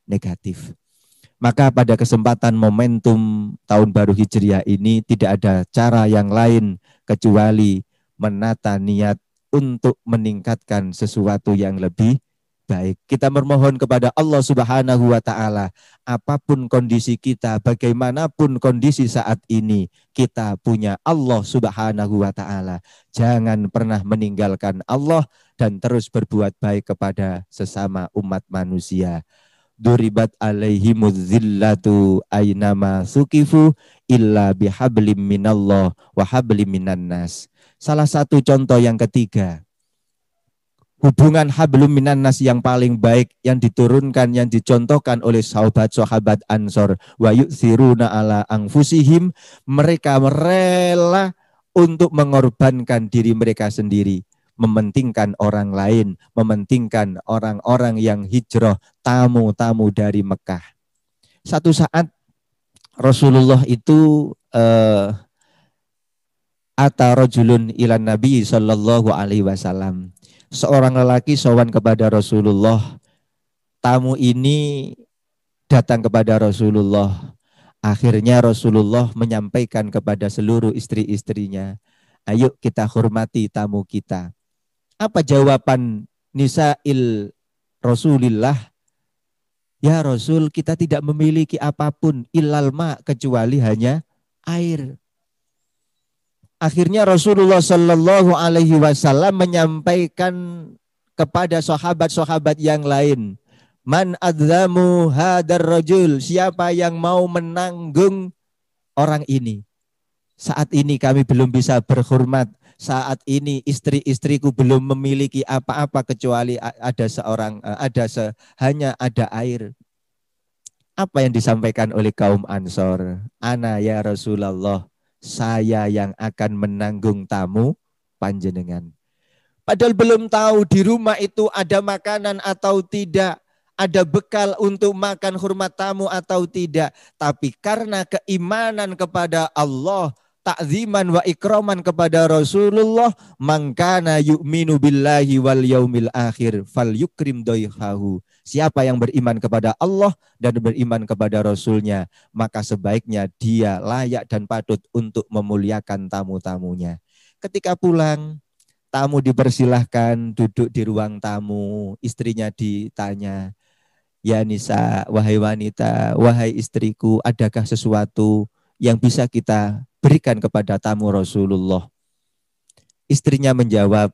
negatif. Maka pada kesempatan momentum tahun baru Hijriah ini tidak ada cara yang lain kecuali menata niat untuk meningkatkan sesuatu yang lebih baik. Kita memohon kepada Allah Subhanahu wa Ta'ala, apapun kondisi kita, bagaimanapun kondisi saat ini, kita punya Allah Subhanahu wa Ta'ala. Jangan pernah meninggalkan Allah dan terus berbuat baik kepada sesama umat manusia. Duribat alaihimudz zillatu aynama sukifu illa bihablim minallah wa hablim minan nas. Salah satu contoh yang ketiga, hubungan hablum minan nas yang paling baik yang diturunkan, yang dicontohkan oleh sahabat-sahabat Ansor. Wa yu'thiruna ala anfusihim, mereka rela untuk mengorbankan diri mereka sendiri, mementingkan orang lain, mementingkan orang-orang yang hijrah, tamu-tamu dari Mekah. Satu saat Rasulullah itu ata rajulun ilan Nabi sallallahu alaihi wasallam. Seorang lelaki sowan kepada Rasulullah. Tamu ini datang kepada Rasulullah. Akhirnya Rasulullah menyampaikan kepada seluruh istri-istrinya, ayo kita hormati tamu kita. Apa jawaban nisa'il Rasulillah? Ya Rasul, kita tidak memiliki apapun illal ma, kecuali hanya air. Akhirnya Rasulullah Shallallahu Alaihi Wasallam menyampaikan kepada sahabat-sahabat yang lain, man adzamu hadar rajul, siapa yang mau menanggung orang ini. Saat ini kami belum bisa berhormat, saat ini istri-istriku belum memiliki apa-apa kecuali hanya ada air. Apa yang disampaikan oleh kaum Ansor? Ana ya Rasulullah, saya yang akan menanggung tamu panjenengan. Padahal belum tahu di rumah itu ada makanan atau tidak, ada bekal untuk makan hormat tamu atau tidak. Tapi karena keimanan kepada Allah, ta'ziman wa ikraman kepada Rasulullah, mangkana yu'minu billahi wal yaumil akhir fal yukrim doihahu. Siapa yang beriman kepada Allah dan beriman kepada Rasulnya, maka sebaiknya dia layak dan patut untuk memuliakan tamu-tamunya. Ketika pulang, tamu dipersilahkan duduk di ruang tamu, istrinya ditanya, ya Nisa, wahai wanita, wahai istriku, adakah sesuatu yang bisa kita berikan kepada tamu Rasulullah? Istrinya menjawab,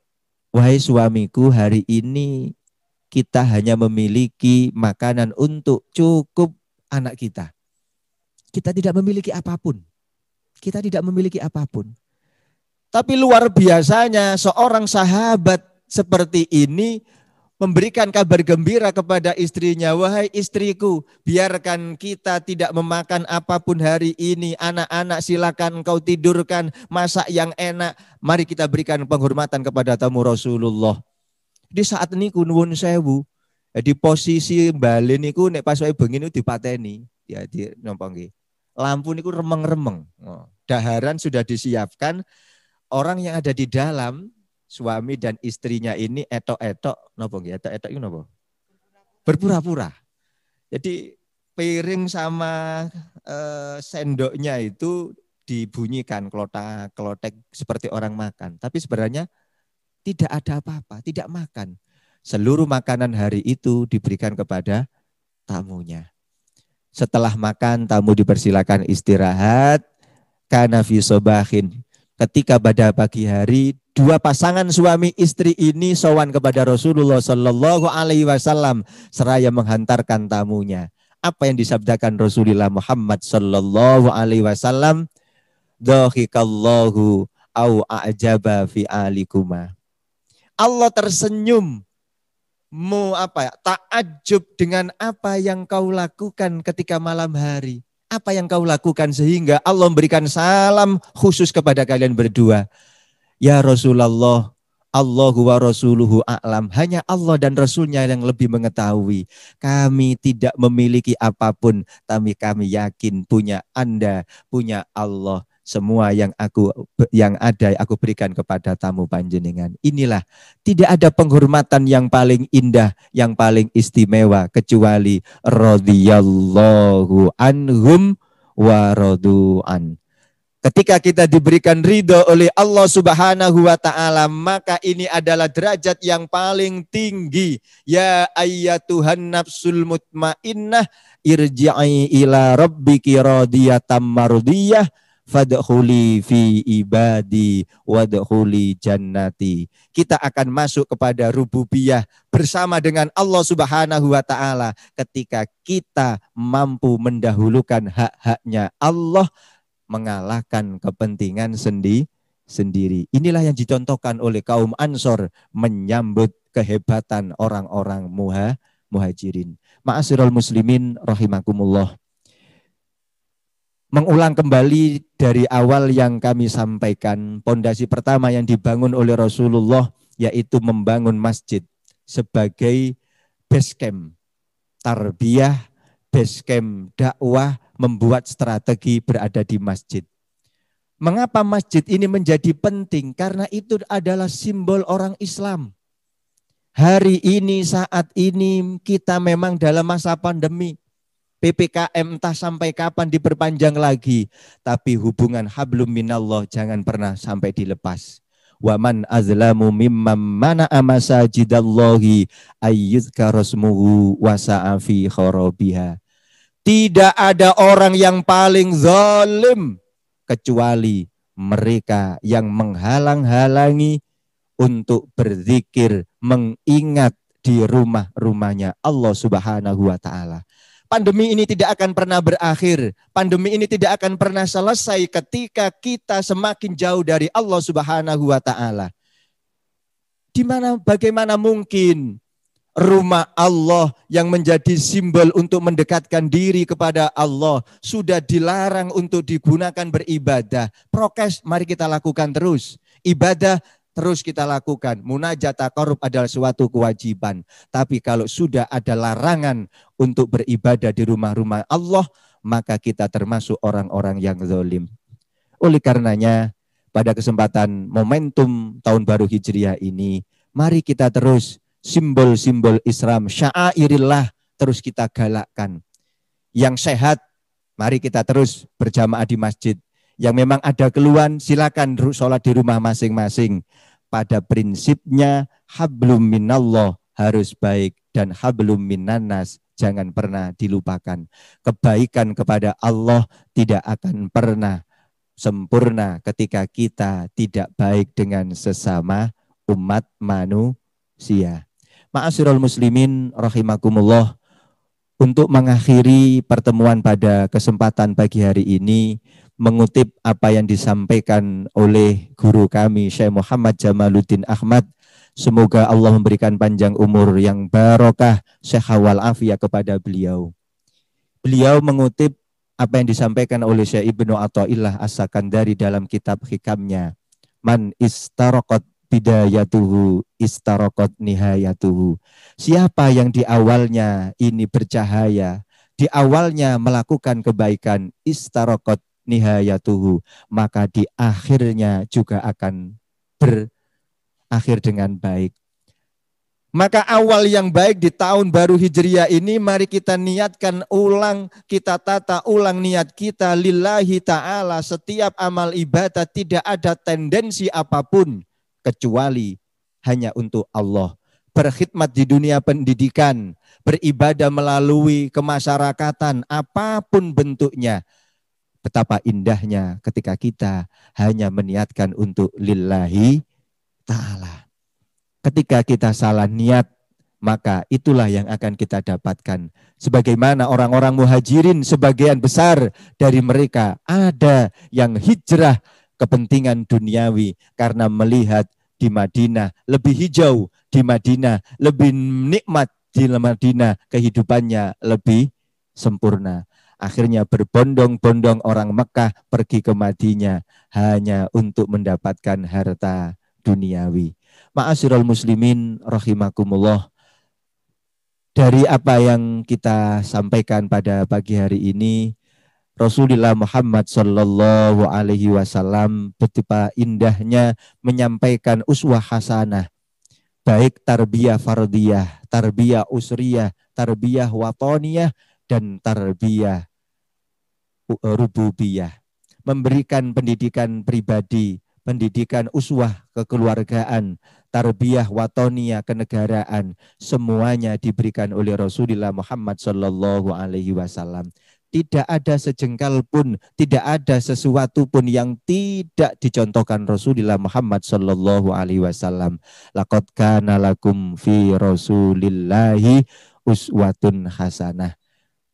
wahai suamiku, hari ini kita hanya memiliki makanan untuk cukup anak kita. Kita tidak memiliki apapun. Kita tidak memiliki apapun. Tapi luar biasanya seorang sahabat seperti ini memberikan kabar gembira kepada istrinya. Wahai istriku, biarkan kita tidak memakan apapun hari ini. Anak-anak silakan engkau tidurkan, masak yang enak. Mari kita berikan penghormatan kepada tamu Rasulullah. Di saat niku nuwun sewu, di posisi balen niku nek pas wae bengi niku dipateni, ya di nopo nggih. Lampu niku remeng-remeng. Daharan sudah disiapkan, orang yang ada di dalam suami dan istrinya ini etok-etok, nopo nggih? Etok-etok itu nopo? Berpura-pura. Jadi piring sama sendoknya itu dibunyikan kelotak-kelotek seperti orang makan. Tapi sebenarnya tidak ada apa-apa, tidak makan. Seluruh makanan hari itu diberikan kepada tamunya. Setelah makan, tamu dipersilakan istirahat. Kana fi sobahin. Ketika pada pagi hari, dua pasangan suami istri ini sowan kepada Rasulullah Shallallahu Alaihi Wasallam seraya menghantarkan tamunya. Apa yang disabdakan Rasulullah Muhammad Shallallahu Alaihi Wasallam? Dhahikallahu au a'jaba fi alikuma. Allah tersenyum, ta'ajub dengan apa yang kau lakukan ketika malam hari. Apa yang kau lakukan sehingga Allah memberikan salam khusus kepada kalian berdua. Ya Rasulullah, Allahu wa rasuluhu a'lam. Hanya Allah dan Rasulnya yang lebih mengetahui. Kami tidak memiliki apapun, tapi kami yakin punya Anda, punya Allah. Semua yang ada aku berikan kepada tamu panjenengan. Inilah, tidak ada penghormatan yang paling indah, yang paling istimewa kecuali radhiyallahu anhum wa radu'an. Ketika kita diberikan ridho oleh Allah Subhanahu wa taala, maka ini adalah derajat yang paling tinggi. Ya ayyatuhan nafsul mutmainnah irji'i ila rabbiki radiyatan mardiyah fadkhuli fi ibadi wadkhuli jannati. Kita akan masuk kepada rububiyah bersama dengan Allah Subhanahu wa taala ketika kita mampu mendahulukan hak-haknya Allah, mengalahkan kepentingan sendiri. Inilah yang dicontohkan oleh kaum Ansor menyambut kehebatan orang-orang muhajirin. Ma'asyiral muslimin rahimakumullah. Mengulang kembali dari awal yang kami sampaikan, pondasi pertama yang dibangun oleh Rasulullah yaitu membangun masjid sebagai base camp tarbiyah, base camp dakwah, membuat strategi berada di masjid. Mengapa masjid ini menjadi penting? Karena itu adalah simbol orang Islam. Hari ini, saat ini kita memang dalam masa pandemi. PPKM entah sampai kapan diperpanjang lagi. Tapi hubungan hablum minallah jangan pernah sampai dilepas. Wa man azlamu mimman mana'a masajidallahi ayyuzkara rasmuhu wa sa'a fi kharabiha. Tidak ada orang yang paling zalim kecuali mereka yang menghalang-halangi untuk berzikir, mengingat di rumah-rumahnya Allah Subhanahu wa taala. Pandemi ini tidak akan pernah berakhir. Pandemi ini tidak akan pernah selesai ketika kita semakin jauh dari Allah Subhanahu wa taala. Bagaimana mungkin rumah Allah yang menjadi simbol untuk mendekatkan diri kepada Allah sudah dilarang untuk digunakan beribadah. Prokes mari kita lakukan terus. Ibadah terus kita lakukan. Munajat taqarrub adalah suatu kewajiban. Tapi kalau sudah ada larangan untuk beribadah di rumah-rumah Allah, maka kita termasuk orang-orang yang zalim. Oleh karenanya, pada kesempatan momentum Tahun Baru Hijriah ini, mari kita terus simbol-simbol Islam, sya'airillah terus kita galakkan. Yang sehat, mari kita terus berjamaah di masjid. Yang memang ada keluhan, silakan sholat di rumah masing-masing. Pada prinsipnya, hablum minallah harus baik dan hablum minannas jangan pernah dilupakan. Kebaikan kepada Allah tidak akan pernah sempurna ketika kita tidak baik dengan sesama umat manusia. Ma'asyiral muslimin rahimakumullah. Untuk mengakhiri pertemuan pada kesempatan pagi hari ini, mengutip apa yang disampaikan oleh guru kami Syekh Muhammad Jamaluddin Ahmad. Semoga Allah memberikan panjang umur yang barokah, sehat wal afiat kepada beliau. Beliau mengutip apa yang disampaikan oleh Syekh Ibnu Athaillah As-Sakandari dalam kitab hikamnya. Man istaraqat bidayatuhu istaraqat nihayatuhu. Siapa yang di awalnya ini bercahaya, di awalnya melakukan kebaikan, istaraqat nihayatuhu, maka di akhirnya juga akan akhir dengan baik. Maka awal yang baik di tahun baru Hijriah ini mari kita niatkan ulang, kita tata ulang niat kita lillahi ta'ala. Setiap amal ibadah tidak ada tendensi apapun kecuali hanya untuk Allah. Berkhidmat di dunia pendidikan, beribadah melalui kemasyarakatan, apapun bentuknya. Betapa indahnya ketika kita hanya meniatkan untuk lillahi ta'ala. Ketika kita salah niat, maka itulah yang akan kita dapatkan. Sebagaimana orang-orang muhajirin, sebagian besar dari mereka ada yang hijrah kepentingan duniawi karena melihat di Madinah lebih hijau, di Madinah lebih nikmat, di Madinah kehidupannya lebih sempurna. Akhirnya berbondong-bondong orang Mekah pergi ke Madinah hanya untuk mendapatkan harta duniawi. Ma'asyiral muslimin rahimakumullah. Dari apa yang kita sampaikan pada pagi hari ini, Rasulullah Muhammad sallallahu alaihi wasallam betapa indahnya menyampaikan uswah hasanah, baik tarbiyah fardiyah, tarbiyah usriyah, tarbiyah watoniyah, dan tarbiyah rububiyah. Memberikan pendidikan pribadi, pendidikan uswah kekeluargaan, tarbiyah watoniyah kenegaraan, semuanya diberikan oleh Rasulullah Muhammad sallallahu alaihi wasallam. Tidak ada sejengkal pun, tidak ada sesuatu pun yang tidak dicontohkan Rasulullah Muhammad sallallahu alaihi wasallam. Laqad kana lakum fi Rasulillahi uswatun hasanah.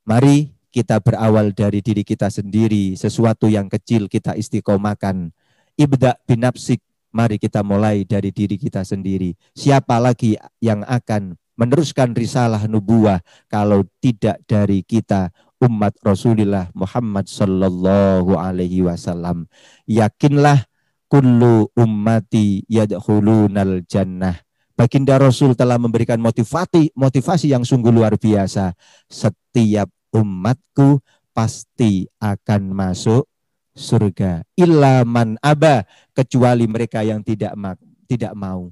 Mari kita berawal dari diri kita sendiri, sesuatu yang kecil kita istiqomahkan. Ibda binafsik, mari kita mulai dari diri kita sendiri. Siapa lagi yang akan meneruskan risalah nubuwah kalau tidak dari kita, umat Rasulullah Muhammad sallallahu alaihi wasallam. Yakinlah kullu ummati yadkhulunal jannah. Baginda Rasul telah memberikan motivasi yang sungguh luar biasa. Setiap umatku pasti akan masuk surga. Illa man aba, kecuali mereka yang tidak mau.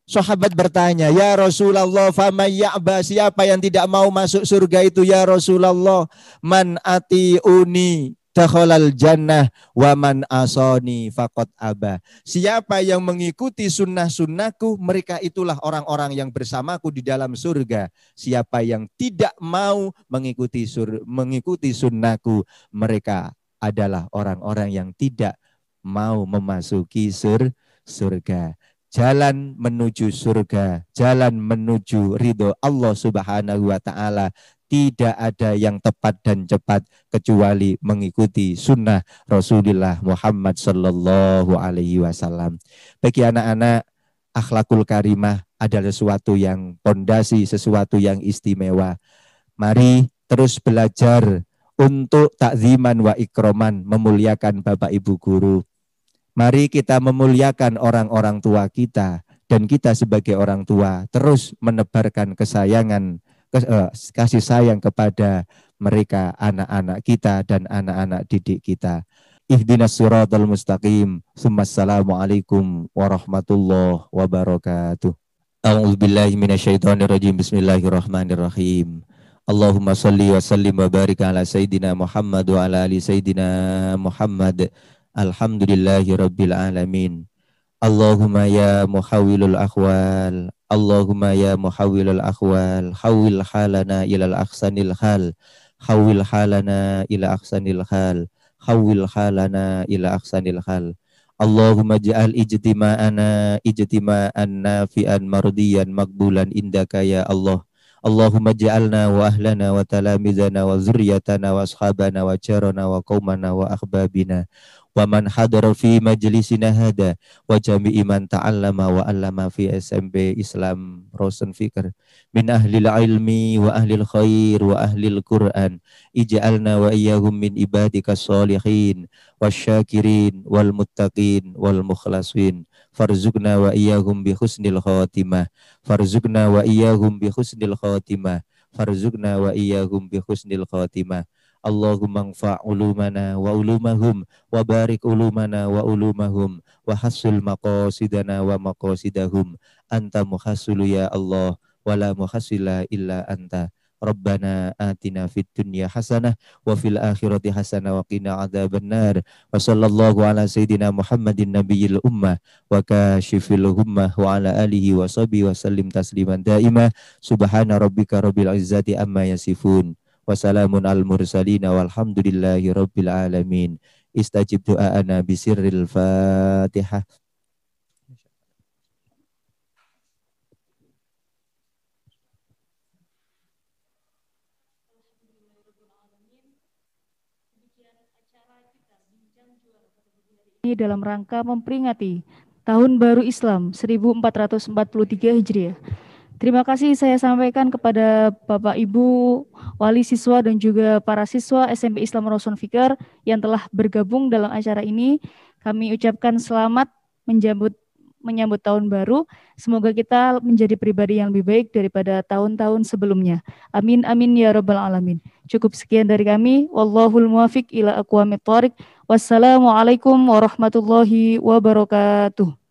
Sahabat bertanya, ya Rasulullah, famay ya'ba, siapa yang tidak mau masuk surga itu ya Rasulullah? Man ati'uni dakhalal jannah wa man asani faqad aba. Siapa yang mengikuti sunnah-sunnahku, mereka itulah orang-orang yang bersamaku di dalam surga. Siapa yang tidak mau mengikuti sunnahku, mereka adalah orang-orang yang tidak mau memasuki surga. Jalan menuju surga, jalan menuju ridho Allah Subhanahu wa ta'ala, tidak ada yang tepat dan cepat kecuali mengikuti sunnah Rasulullah Muhammad sallallahu alaihi wasallam. Bagi anak-anak, akhlakul karimah adalah sesuatu yang pondasi, sesuatu yang istimewa. Mari terus belajar untuk takziman wa ikroman, memuliakan Bapak Ibu guru. Mari kita memuliakan orang-orang tua kita, dan kita sebagai orang tua terus menebarkan kasih sayang kepada mereka, anak-anak kita dan anak-anak didik kita. Ihdinas siratal mustaqim. Assalamualaikum warahmatullahi wabarakatuh. A'udzubillahi minasyaitonirrajim. Bismillahirrahmanirrahim. Allahumma salli wa sallim wa barik ala Sayyidina Muhammad wa ala ali Sayyidina Muhammad. Alhamdulillahi rabbil alamin. Allahumma ya muhawwilul akhwal, Allahumma ya muhawwilul akhwal, hawwil halana ilal ahsanil hal, hawwil halana ila ahsanil hal, hawwil halana ila ahsanil hal. Allahumma ja'al ijtima'ana ijtima'an nafi'an mardiyan maqbulan indaka ya Allah. Allahumma ja'alna wa ahlana wa talamizana wa zurriyatana wa ashabana wa jarana wa qaumana wa akhbabina wa man hadara fi majlisina hada wa jami'i man ta'allama wa allama fi SMP Islam Rosen Fikr min ahlil ilmi wa ahlil khair wa ahlil Qur'an ij'alna wa iyyahum min ibadika sholihin wasyakirin wal muttaqin wal mukhlasin farzuqna wa iyyahum bi husnil khatimah farzuqna wa iyyahum bi husnil khatimah farzuqna wa iyyahum bi husnil khatimah. Allahumma anfa' ulumana wa ulumahum wa barik ulumana wa ulumahum wa hassul maqasidana wa maqasidahum. Anta muhassulu ya Allah, wala muhassila illa anta. Rabbana atina fid dunya hasanah wa fil akhirati hasanah wa qina adzabannar. Wa sallallahu ala sayyidina Muhammadin nabiyil ummah wa kashifil hummah wa ala alihi wa sahbihi wa sallim tasliman daima. Subhana rabbika rabbil izzati amma yasifun. Wa salamun al mursalin walhamdulillahi rabbil alamin. Istajib du'aana bisirril Fatihah. Ini dalam rangka memperingati Tahun Baru Islam 1443 Hijriah. Terima kasih saya sampaikan kepada Bapak Ibu wali siswa dan juga para siswa SMP Islam Rawson Fikar yang telah bergabung dalam acara ini. Kami ucapkan selamat menyambut tahun baru. Semoga kita menjadi pribadi yang lebih baik daripada tahun-tahun sebelumnya. Amin amin ya rabbal alamin. Cukup sekian dari kami. Wallahul muwafiq ila aqwamit thoriq. Wassalamualaikum warahmatullahi wabarakatuh.